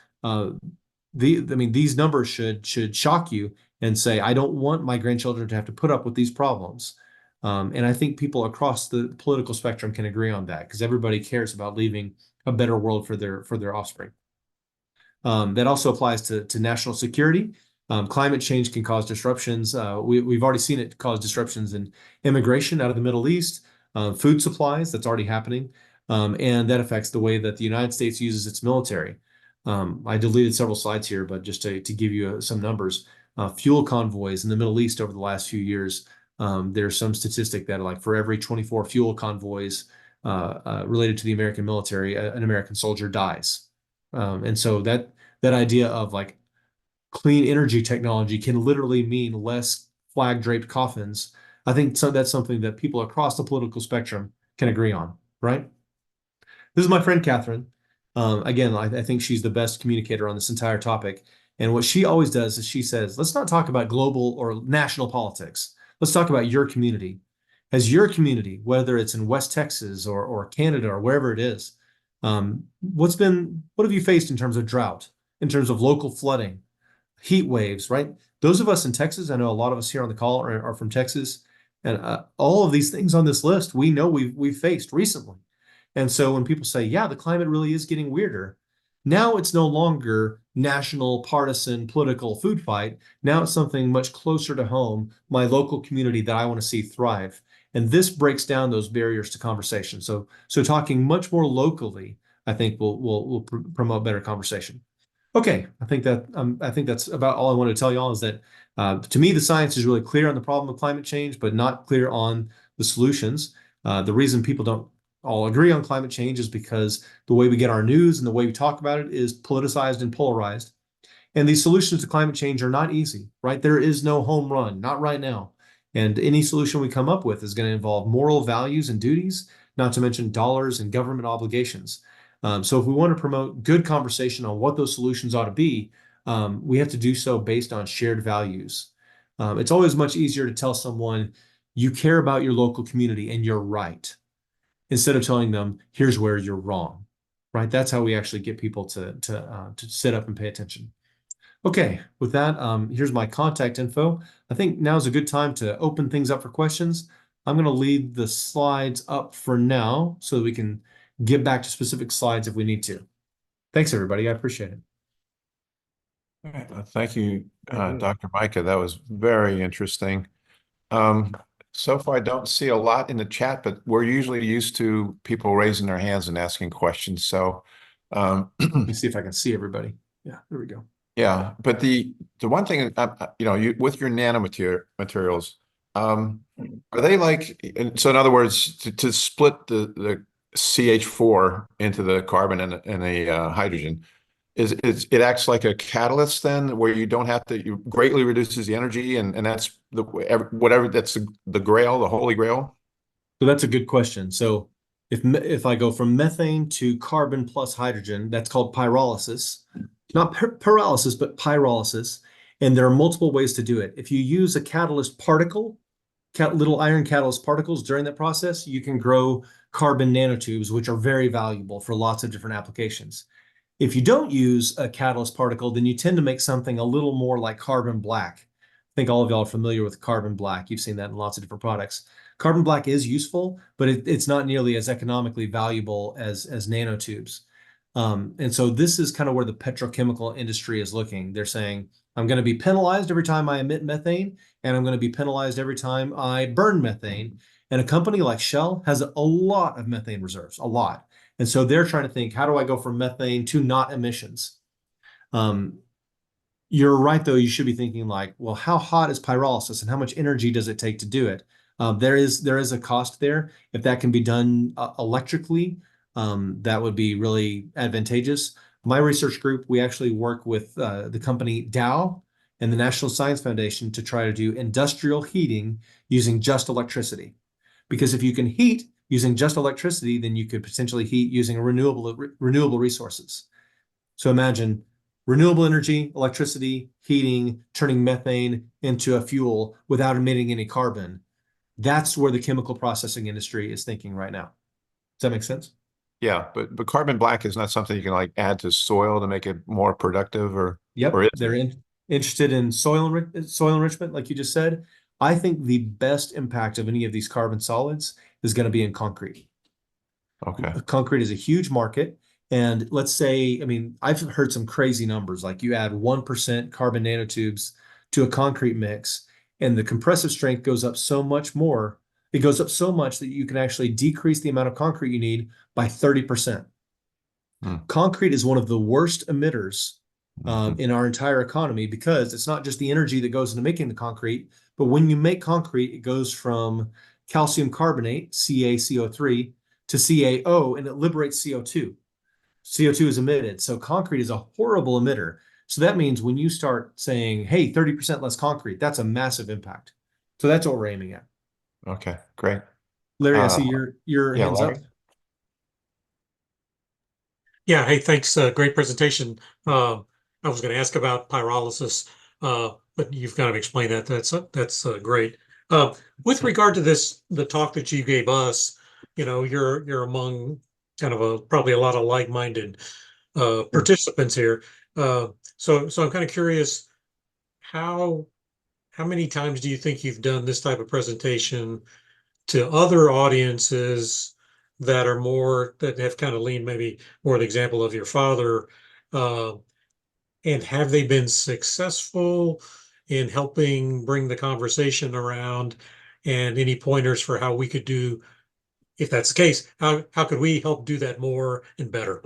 These numbers should shock you and say, I don't want my grandchildren to have to put up with these problems. And I think people across the political spectrum can agree on that because everybody cares about leaving a better world for their offspring. That also applies to national security. Climate change can cause disruptions. We've already seen it cause disruptions in immigration out of the Middle East, food supplies, that's already happening. And that affects the way that the United States uses its military. I deleted several slides here, but just to give you some numbers, fuel convoys in the Middle East over the last few years, there's some statistic that like for every 24 fuel convoys related to the American military, an American soldier dies. And so that idea of like clean energy technology can literally mean less flag draped coffins. I think so that's something that people across the political spectrum can agree on, right? This is my friend Catherine. Again, I think she's the best communicator on this entire topic. And what she always does is she says, let's not talk about global or national politics. Let's talk about your community. Has your community, whether it's in West Texas or Canada or wherever it is, what have you faced in terms of drought, in terms of local flooding, heat waves, right? Those of us in Texas, I know a lot of us here on the call are from Texas, and all of these things on this list, we know we've faced recently. And so when people say, yeah, the climate really is getting weirder, now it's no longer national partisan political food fight. Now it's something much closer to home, my local community that I want to see thrive. And this breaks down those barriers to conversation. So talking much more locally, I think will promote better conversation. Okay, I think that's about all I wanted to tell you all is that to me the science is really clear on the problem of climate change, but not clear on the solutions. The reason people don't all agree on climate change is because the way we get our news and the way we talk about it is politicized and polarized. And these solutions to climate change are not easy, right? There is no home run, not right now. And any solution we come up with is going to involve moral values and duties, not to mention dollars and government obligations. So if we want to promote good conversation on what those solutions ought to be, we have to do so based on shared values. It's always much easier to tell someone you care about your local community and you're right, instead of telling them here's where you're wrong. Right? That's how we actually get people to sit up and pay attention. Okay, with that, here's my contact info. I think now is a good time to open things up for questions. I'm going to leave the slides up for now so that we can get back to specific slides if we need to. Thanks, everybody. I appreciate it. All right, thank you, Mhm. Dr. Micah. That was very interesting. Um, so far, I don't see a lot in the chat, but we're usually used to people raising their hands and asking questions. So, Let me see if I can see everybody. Yeah, there we go. yeah. But the one thing, you with your materials, are they like? So, in other words, to split the CH4 into the carbon and the hydrogen. It acts like a catalyst then, where you don't have to, you greatly reduces the energy, and that's whatever that's the grail, the holy grail. So that's a good question. So if I go from methane to carbon plus hydrogen, that's called pyrolysis. Not pyrolysis, but pyrolysis. And there are multiple ways to do it. If you use a catalyst particle, little iron catalyst particles during that process, you can grow carbon nanotubes, which are very valuable for lots of different applications. If you don't use a catalyst particle, then you tend to make something a little more like carbon black. I think all of y'all are familiar with carbon black. You've seen that in lots of different products. Carbon black is useful, but it's not nearly as economically valuable as nanotubes. And so this is kind of where the petrochemical industry is looking. They're saying, I'm going to be penalized every time I emit methane, and I'm going to be penalized every time I burn methane. And a company like Shell has a lot of methane reserves, a lot. And so they're trying to think, how do I go from methane to not emissions? Um, you're right, though. You should be thinking like, well, how hot is pyrolysis and how much energy does it take to do it? There is a cost there. If that can be done electrically, that would be really advantageous. My research group, we actually work with the company Dow and the National Science Foundation to try to do industrial heating using just electricity. Because if you can heat using just electricity, then you could potentially heat using renewable resources. So imagine renewable energy, electricity, heating, turning methane into a fuel without emitting any carbon. That's where the chemical processing industry is thinking right now. Does that make sense? Yeah, but carbon black is not something you can like add to soil to make it more productive, or Yep, is it? interested in soil enrichment, like you just said. I think the best impact of any of these carbon solids is going to be in concrete. Okay. Concrete is a huge market. And let's say, I mean, I've heard some crazy numbers, like you add 1% carbon nanotubes to a concrete mix, and the compressive strength goes up so much more. It goes up so much that you can actually decrease the amount of concrete you need by 30%. Hmm. Concrete is one of the worst emitters Mhm. in our entire economy because it's not just the energy that goes into making the concrete, but when you make concrete, it goes from calcium carbonate, CaCO3, to CaO, and it liberates CO2. CO2 is emitted. So concrete is a horrible emitter. So that means when you start saying, hey, 30% less concrete, that's a massive impact. So that's what we're aiming at. Okay, great. Larry, I Uh, see your yeah, hands up. Larry. Yeah, hey, thanks. Great presentation. I was going to ask about pyrolysis, but you've kind of explained that. That's great. With regard to this, the talk that you gave us, you're among kind of probably a lot of like-minded Sure. participants here. So I'm kind of curious, how how many times do you think you've done this type of presentation to other audiences that have kind of leaned maybe more the example of your father, uh, and have they been successful in helping bring the conversation around? And any pointers for how we could do, if that's the case, how could we help do that more and better?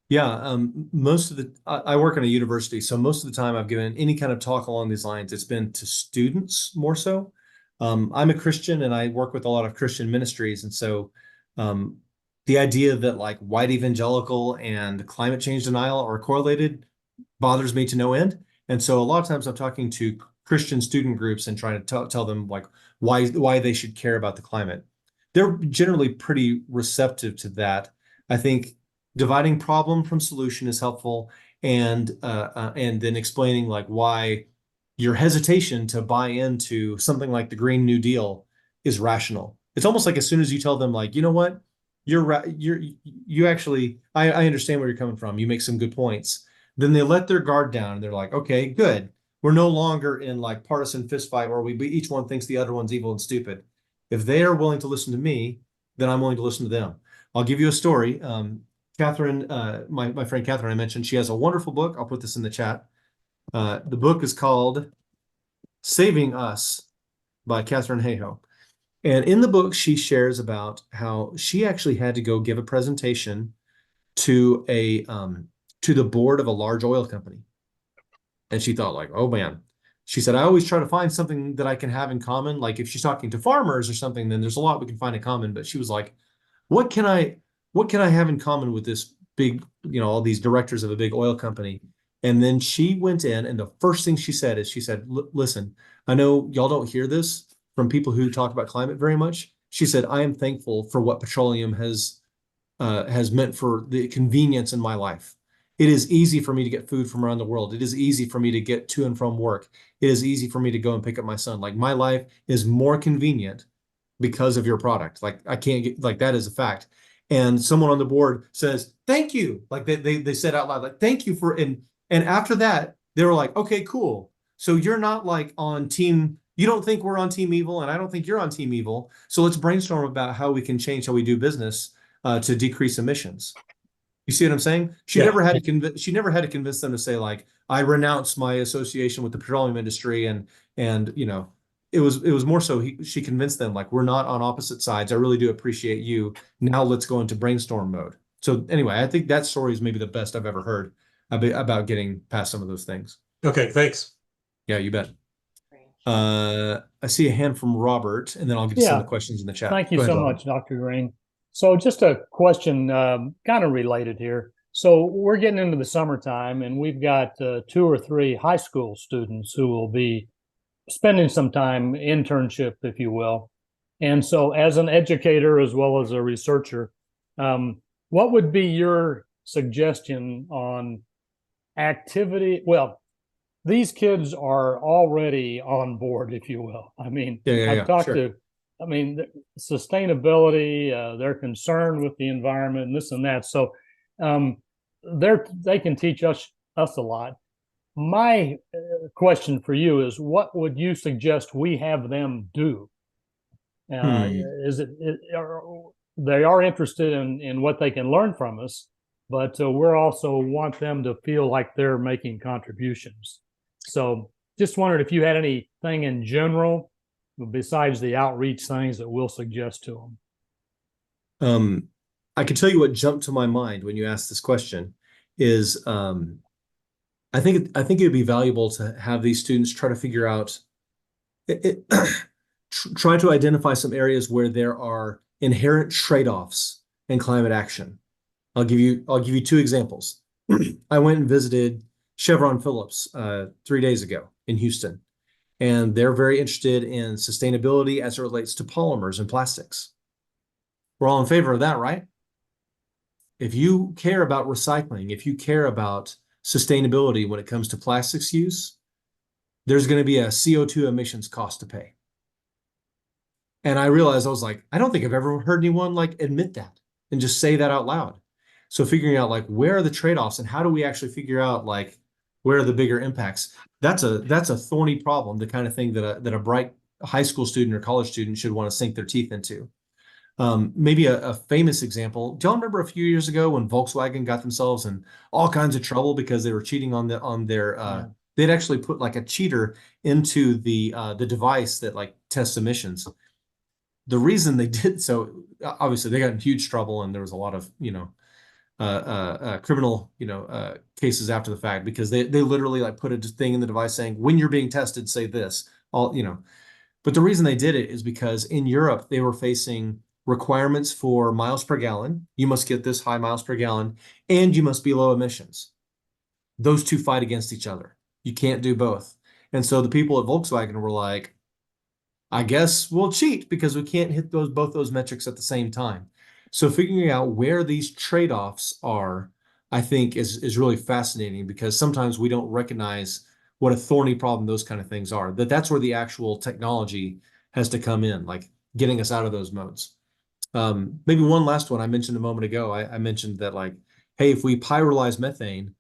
Yeah, most of the I work in a university, so most of the time I've given any kind of talk along these lines, it's been to students more so. I'm a Christian and I work with a lot of Christian ministries, and so um, the idea that like white evangelical and climate change denial are correlated bothers me to no end. And so a lot of times I'm talking to Christian student groups and trying to tell them like why they should care about the climate. They're generally pretty receptive to that. I think dividing problem from solution is helpful, and then explaining like why your hesitation to buy into something like the Green New Deal is rational. It's almost like as soon as you tell them like, you know what, you actually I understand where you're coming from. You make some good points. Then they let their guard down and they're like, okay, good. We're no longer in like partisan fist fight where each one thinks the other one's evil and stupid. If they are willing to listen to me, then I'm willing to listen to them. I'll give you a story. Catherine, my friend Catherine, I mentioned, she has a wonderful book. I'll put this in the chat. The book is called Saving Us by Catherine Hayhoe. And in the book, she shares about how she actually had to go give a presentation to to the board of a large oil company. And she thought like, oh man. She said, I always try to find something that I can have in common. Like if she's talking to farmers or something, then there's a lot we can find in common. But she was like, what can I have in common with this big, all these directors of a big oil company? And then she went in, and the first thing she said is, she said, listen, I know y'all don't hear this from people who talk about climate very much. She said, I am thankful for what petroleum has meant for the convenience in my life. It is easy for me to get food from around the world. It is easy for me to get to and from work. It is easy for me to go and pick up my son. Like my life is more convenient because of your product. Like I can't get, like, that is a fact. And someone on the board says, thank you. Like they said out loud, like, thank you for, and after that, they were like, okay, cool. So you're not like on team, you don't think we're on team evil, and I don't think you're on team evil. So let's brainstorm about how we can change how we do business to decrease emissions. You see what I'm saying? She never had to convince them to say like, I renounce my association with the petroleum industry, and it was more so she convinced them like, we're not on opposite sides. I really do appreciate you. Now let's go into brainstorm mode. So anyway, I think that story is maybe the best I've ever heard about getting past some of those things. Okay, thanks. Yeah, you bet. I see a hand from Robert, and then I'll get to some of the questions in the chat. Thank you Go ahead, so Robert. much, Dr. Green. So just a question, kind of related here. So we're getting into the summertime, and we've got 2 or 3 high school students who will be spending some time internship, if you will. And so as an educator as well as a researcher, what would be your suggestion on activity? Well, these kids are already on board, if you will. I mean, I've talked to, I mean, sustainability, they're concerned with the environment and this and that. So they can teach us a lot. My question for you is, what would you suggest we have them do? Is they are interested in what they can learn from us, but we're also want them to feel like they're making contributions. So just wondered if you had anything in general besides the outreach things that we'll suggest to them. I can tell you what jumped to my mind when you asked this question is, I think it would be valuable to have these students try to figure out, try to identify some areas where there are inherent trade-offs in climate action. I'll give you 2 examples. I went and visited Chevron Phillips 3 days ago in Houston, and they're very interested in sustainability as it relates to polymers and plastics. We're all in favor of that, right? If you care about recycling, if you care about sustainability when it comes to plastics use, there's going to be a CO2 emissions cost to pay. And I realized, I was like, I don't think I've ever heard anyone like admit that and just say that out loud. So figuring out like, where are the trade-offs and how do we actually figure out like, where are the bigger impacts? That's a thorny problem, the kind of thing that a bright high school student or college student should want to sink their teeth into. Maybe a famous example. Do y'all remember a few years ago when Volkswagen got themselves in all kinds of trouble because they were cheating on their they'd actually put like a cheater into the device that like tests emissions. The reason they did so, obviously they got in huge trouble, and there was a lot of criminal cases after the fact, because they literally like put a thing in the device saying, when you're being tested, say this, but the reason they did it is because in Europe they were facing requirements for miles per gallon. You must get this high miles per gallon, and you must be low emissions. Those 2 fight against each other. You can't do both. And so the people at Volkswagen were like, I guess we'll cheat because we can't hit both those metrics at the same time. So figuring out where these trade-offs are, I think is really fascinating because sometimes we don't recognize what a thorny problem those kind of things are. That's where the actual technology has to come in, like getting us out of those modes. Maybe one last one I mentioned a moment ago. I mentioned that like, hey, if we pyrolyze methane,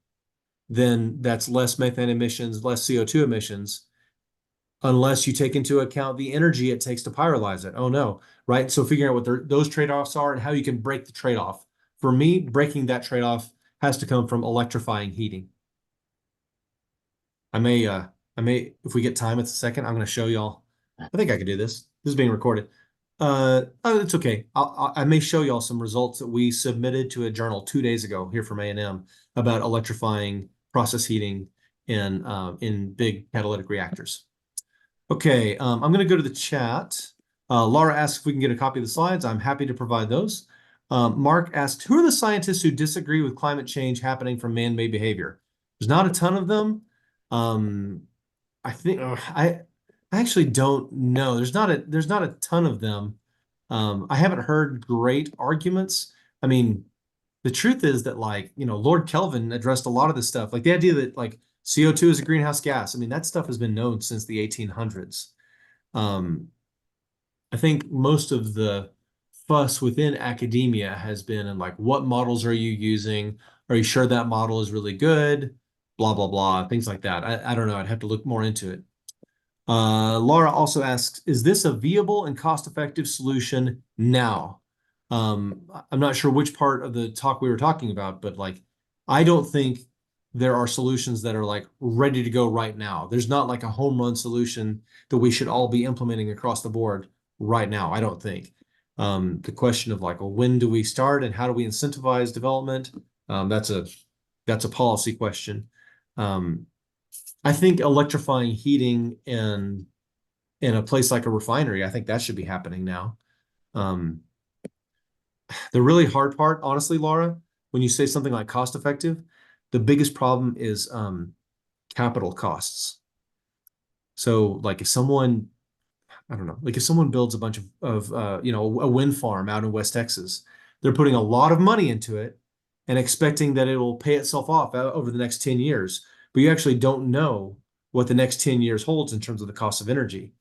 then that's less methane emissions, less CO2 emissions, unless you take into account the energy it takes to pyrolyze it. Oh no, right? So figuring out what those trade-offs are and how you can break the trade-off. For me, breaking that trade-off has to come from electrifying heating. I may, if we get time, it's a second, I'm going to show y'all. I think I could do this. This is being recorded. Oh, it's okay. I may show y'all some results that we submitted to a journal 2 days ago here from A&M about electrifying process heating in big catalytic reactors. Okay, I'm going to go to the chat. Laura asks if we can get a copy of the slides. I'm happy to provide those. Mark asks, who are the scientists who disagree with climate change happening from man-made behavior? There's not a ton of them. I think I actually don't know. There's not a ton of them. I haven't heard great arguments. I mean, the truth is that like, Lord Kelvin addressed a lot of this stuff. Like the idea that like CO2 is a greenhouse gas. I mean, that stuff has been known since the 1800s. I think most of the fuss within academia has been in like, what models are you using? Are you sure that model is really good? Blah, blah, blah, things like that. I don't know. I'd have to look more into it. Laura also asks, is this a viable and cost-effective solution now? I'm not sure which part of the talk we were talking about, but like, I don't think there are solutions that are like ready to go right now. There's not like a home run solution that we should all be implementing across the board right now. I don't think. The question of like, well, when do we start and how do we incentivize development? That's a policy question. I think electrifying heating in a place like a refinery, I think that should be happening now. The really hard part, honestly, Laura, when you say something like cost effective, the biggest problem is capital costs. So like if someone, I don't know, like if someone builds a bunch of a wind farm out in West Texas, they're putting a lot of money into it and expecting that it will pay itself off over the next 10 years. But you actually don't know what the next 10 years holds in terms of the cost of energy.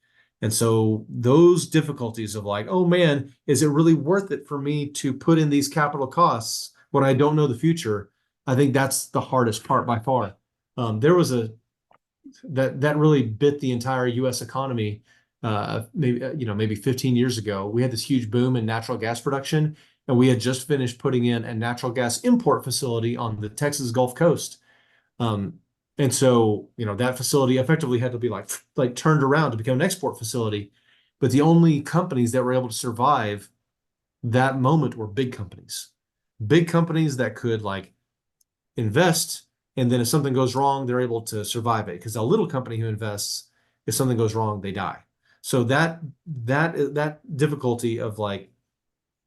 And so those difficulties of like, oh man, is it really worth it for me to put in these capital costs when I don't know the future? I think that's the hardest part by far. There was that really bit the entire U.S. economy. Maybe 15 years ago, we had this huge boom in natural gas production, and we had just finished putting in a natural gas import facility on the Texas Gulf Coast. And so, that facility effectively had to be like turned around to become an export facility. But the only companies that were able to survive that moment were big companies that could like invest. And then if something goes wrong, they're able to survive it. Because a little company who invests, if something goes wrong, they die. So that difficulty of like,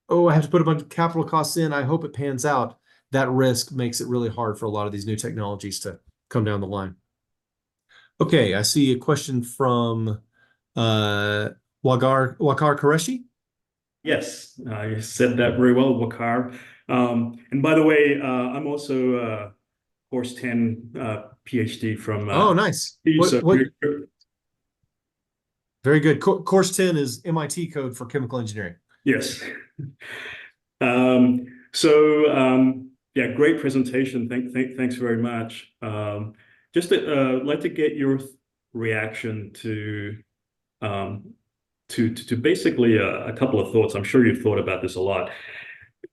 oh, I have to put a bunch of capital costs in, I hope it pans out. That risk makes it really hard for a lot of these new technologies to come down the line. Okay, I see a question from Wakar Qureshi. Yes, you said that very well, Wakar. And by the way, I'm also course 10 PhD from Oh, nice. so Very good. Course 10 is MIT code for chemical engineering. Yes. Yeah, great presentation. Thanks very much. Just like to get your reaction to basically a couple of thoughts. I'm sure you've thought about this a lot.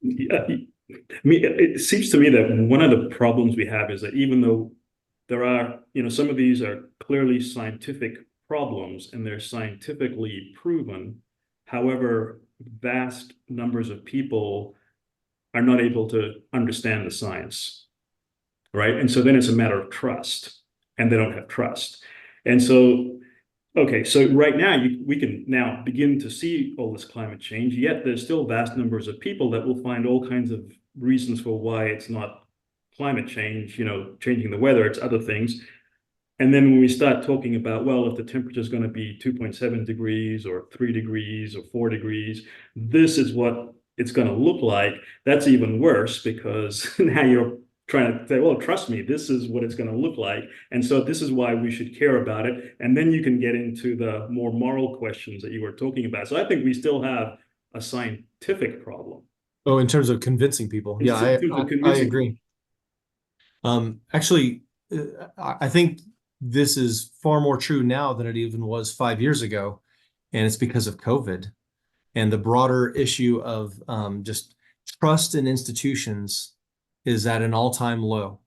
It seems to me that one of the problems we have is that even though there are, some of these are clearly scientific problems and they're scientifically proven, however, vast numbers of people are not able to understand the science, right? And so then it's a matter of trust, and they don't have trust. And so, okay, so right now we can now begin to see all this climate change, yet there's still vast numbers of people that will find all kinds of reasons for why it's not climate change, changing the weather, it's other things. And then when we start talking about, well, if the temperature is going to be 2.7 degrees or 3 degrees or 4 degrees, this is what it's going to look like, that's even worse, because now you're trying to say, well, trust me, this is what it's going to look like. And so this is why we should care about it. And then you can get into the more moral questions that you were talking about. So I think we still have a scientific problem. Oh, in terms of convincing people. Yeah, In terms of I convincing agree. Actually, I think this is far more true now than it even was 5 years ago. And it's because of COVID and the broader issue of just trust in institutions is at an all-time low.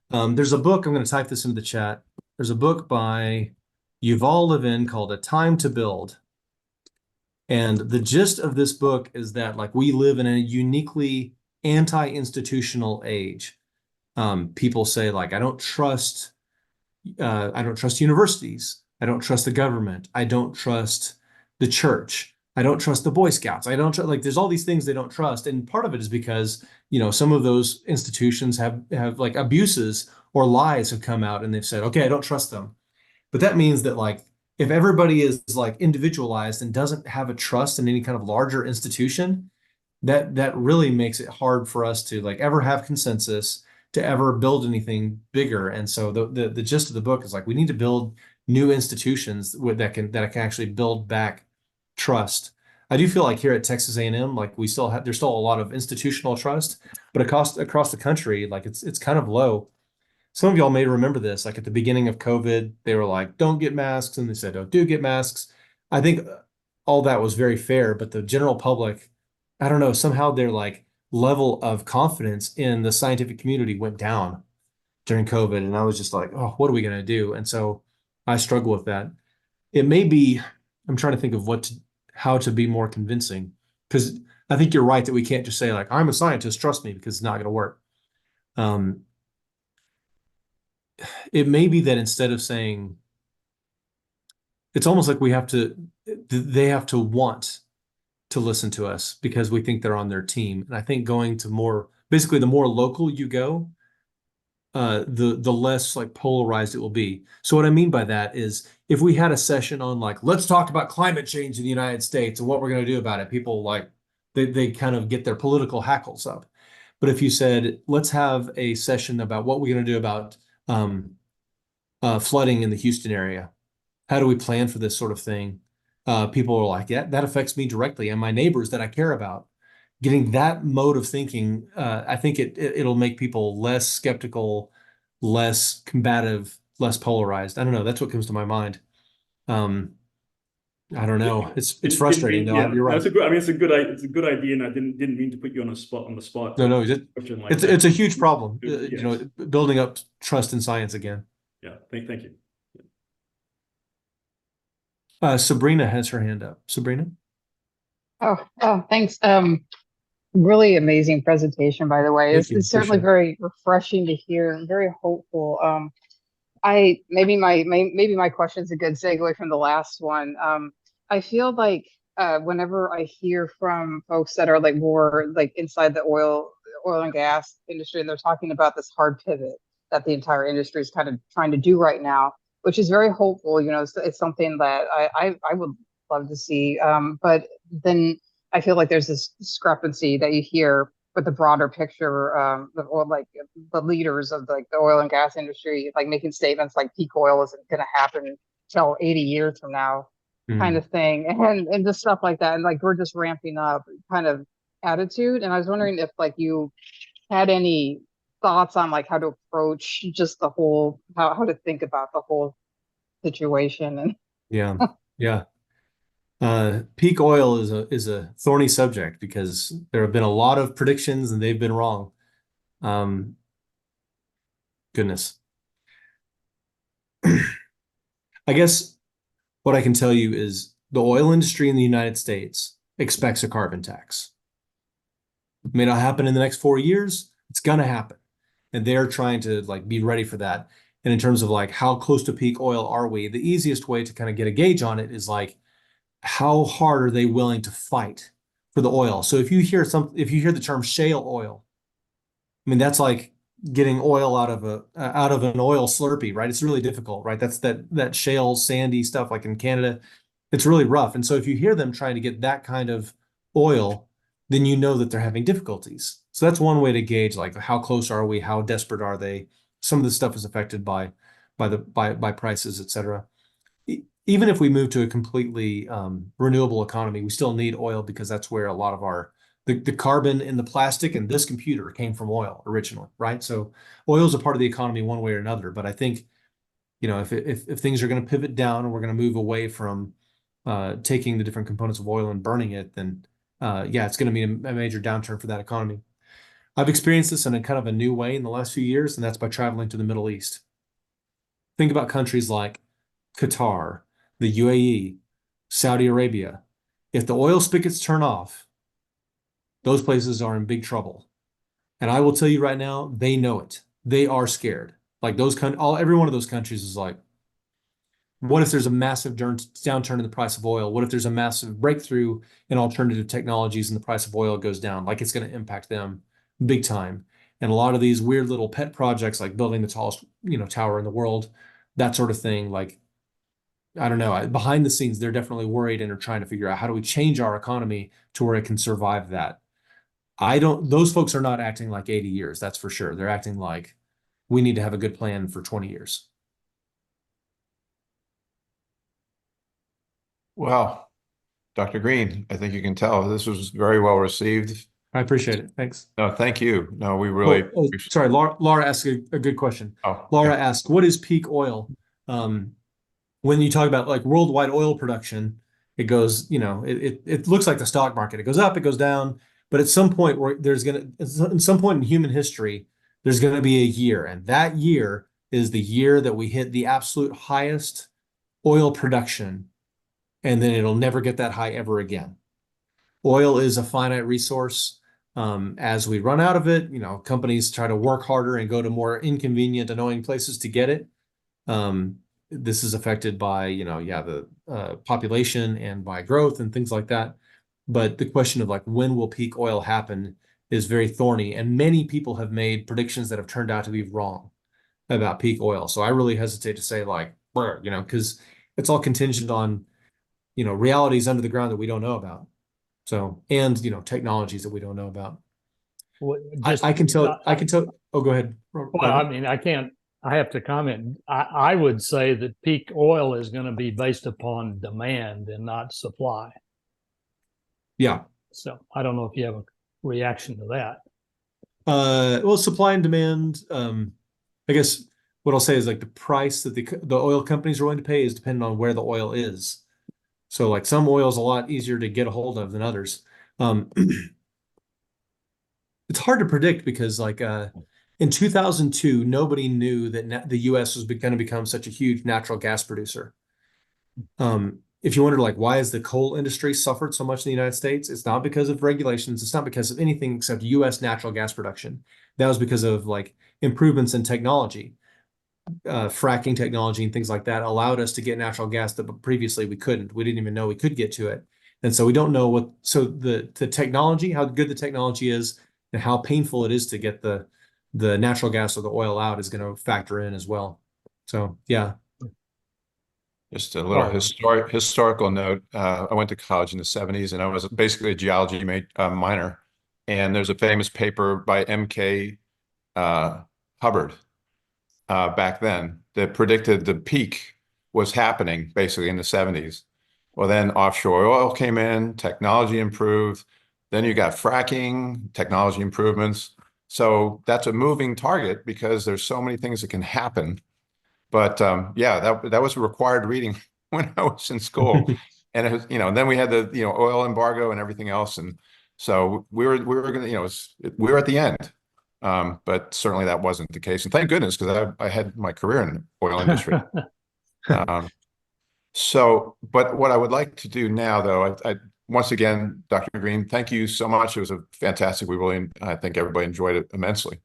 There's a book, I'm going to type this into the chat. There's a book by Yuval Levin called A Time to Build. And the gist of this book is that like we live in a uniquely anti-institutional age. People say like, I don't trust universities. I don't trust the government. I don't trust the church. I don't trust the Boy Scouts. I don't like, there's all these things they don't trust. And part of it is because, some of those institutions have like abuses or lies have come out and they've said, okay, I don't trust them. But that means that like, if everybody is like individualized and doesn't have a trust in any kind of larger institution, that really makes it hard for us to like ever have consensus, to ever build anything bigger. And so the gist of the book is like we need to build new institutions that can actually build back trust. I do feel like here at Texas A&M, like there's still a lot of institutional trust, but across the country, like it's kind of low. Some of y'all may remember this, like at the beginning of COVID, they were like, don't get masks. And they said, oh, do get masks. I think all that was very fair, but the general public, I don't know, somehow their like level of confidence in the scientific community went down during COVID. And I was just like, oh, what are we going to do? And so I struggle with that. It may be, I'm trying to think of how to be more convincing, because I think you're right that we can't just say like, I'm a scientist, trust me, because it's not going to work. It may be that instead of saying, it's almost like they have to want to listen to us because we think they're on their team. And I think going to basically the more local you go, the less like polarized it will be. So what I mean by that is if we had a session on like, let's talk about climate change in the United States and what we're going to do about it, people like, they kind of get their political hackles up. But if you said, let's have a session about what we're going to do about flooding in the Houston area. How do we plan for this sort of thing? People are like, yeah, that affects me directly and my neighbors that I care about. Getting that mode of thinking, I think it'll make people less skeptical, less combative, less polarized. I don't know. That's what comes to my mind. I don't know. It's frustrating though. Yeah, You're right. that's a good. I mean, it's a good idea, and I didn't mean to put you on the spot. No, Question like it's a huge problem. Yes. Building up trust in science again. Yeah, thank you. Sabrina has her hand up. Sabrina? Oh, thanks. Really amazing presentation, by the way. Thank you. It's certainly Appreciate it. very refreshing to hear and very hopeful. Maybe my question is a good segue from the last one. I feel like whenever I hear from folks that are like more like inside the oil and gas industry, and they're talking about this hard pivot that the entire industry is kind of trying to do right now, which is very hopeful. It's something that I would love to see. But then I feel like there's this discrepancy that you hear with the broader picture, or like the leaders of like the oil and gas industry, like making statements like peak oil isn't going to happen till 80 years from now, kind of thing, and just stuff like that, and like we're just ramping up kind of attitude. And I was wondering if like you had any thoughts on like how to approach just the whole how to think about the whole situation. And Yeah. Peak oil is a thorny subject because there have been a lot of predictions and they've been wrong. Goodness. I guess what I can tell you is the oil industry in the United States expects a carbon tax. It may not happen in the next 4 years. It's gonna happen. And they're trying to like be ready for that. And in terms of like how close to peak oil are we, the easiest way to kind of get a gauge on it is like how hard are they willing to fight for the oil? So if you hear the term shale oil, I mean that's like getting oil out of an oil Slurpee, right? It's really difficult, right? That's that shale sandy stuff like in Canada. It's really rough. And so if you hear them trying to get that kind of oil, then you know that they're having difficulties. So that's one way to gauge like how close are we, how desperate are they. Some of this stuff is affected by prices, et cetera. Even if we move to a completely renewable economy, we still need oil because that's where a lot of the carbon in the plastic and this computer came from oil originally, right? So oil is a part of the economy one way or another. But I think, if things are going to pivot down and we're going to move away from taking the different components of oil and burning it, then yeah, it's going to be a major downturn for that economy. I've experienced this in a kind of a new way in the last few years, and that's by traveling to the Middle East. Think about countries like Qatar, the UAE, Saudi Arabia. If the oil spigots turn off, those places are in big trouble. And I will tell you right now, they know it. They are scared. Like every one of those countries is like, what if there's a massive downturn in the price of oil? What if there's a massive breakthrough in alternative technologies and the price of oil goes down? Like it's going to impact them big time. And a lot of these weird little pet projects, like building the tallest, tower in the world, that sort of thing. Like, I don't know. Behind the scenes, they're definitely worried and are trying to figure out how do we change our economy to where it can survive that. Those folks are not acting like 80 years, that's for sure. They're acting like we need to have a good plan for 20 years. Well, Dr. Green, I think you can tell this was very well received. I appreciate it. Thanks. No, thank you. No, we really. Sorry, Laura asked a good question. Oh, Laura yeah. asked, what is peak oil? When you talk about like worldwide oil production, it goes, it looks like the stock market. It goes up, it goes down, but at some point in some point in human history, there's going to be a year, and that year is the year that we hit the absolute highest oil production, and then it'll never get that high ever again. Oil is a finite resource. As we run out of it, companies try to work harder and go to more inconvenient, annoying places to get it. This is affected by, the population and by growth and things like that. But the question of like, when will peak oil happen is very thorny. And many people have made predictions that have turned out to be wrong about peak oil. So I really hesitate to say like, because it's all contingent on, realities under the ground that we don't know about. So, and, technologies that we don't know about. Well, I can tell. Oh, go ahead. Well, I mean, I have to comment. I would say that peak oil is going to be based upon demand and not supply. Yeah. So I don't know if you have a reaction to that. Well, supply and demand, I guess what I'll say is like the price that the oil companies are willing to pay is dependent on where the oil is. So like some oil is a lot easier to get a hold of than others. It's hard to predict because like in 2002, nobody knew that the US was going to become such a huge natural gas producer. If you wonder like why has the coal industry suffered so much in the United States, it's not because of regulations. It's not because of anything except US natural gas production. That was because of like improvements in technology. Fracking technology and things like that allowed us to get natural gas that previously we couldn't. We didn't even know we could get to it. And so we don't know so the technology, how good the technology is and how painful it is to get the natural gas or the oil out is going to factor in as well. So, yeah. Just a little historical note. I went to college in the 70s and I was basically a geology minor. And there's a famous paper by M.K. Hubbard back then that predicted the peak was happening basically in the 70s. Well, then offshore oil came in, technology improved. Then you got fracking, technology improvements. So that's a moving target because there's so many things that can happen. But yeah, that was a required reading when I was in school. And it was, then we had the, oil embargo and everything else. And so we were going to, we were at the end. But certainly that wasn't the case. And thank goodness, because I had my career in the oil industry. But what I would like to do now, though, I once again, Dr. Green, thank you so much. It was a fantastic. I think everybody enjoyed it immensely.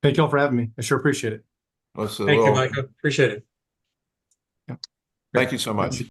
Thank you all for having me. I sure appreciate it. Thank you, Micah. Appreciate it. Thank you so much.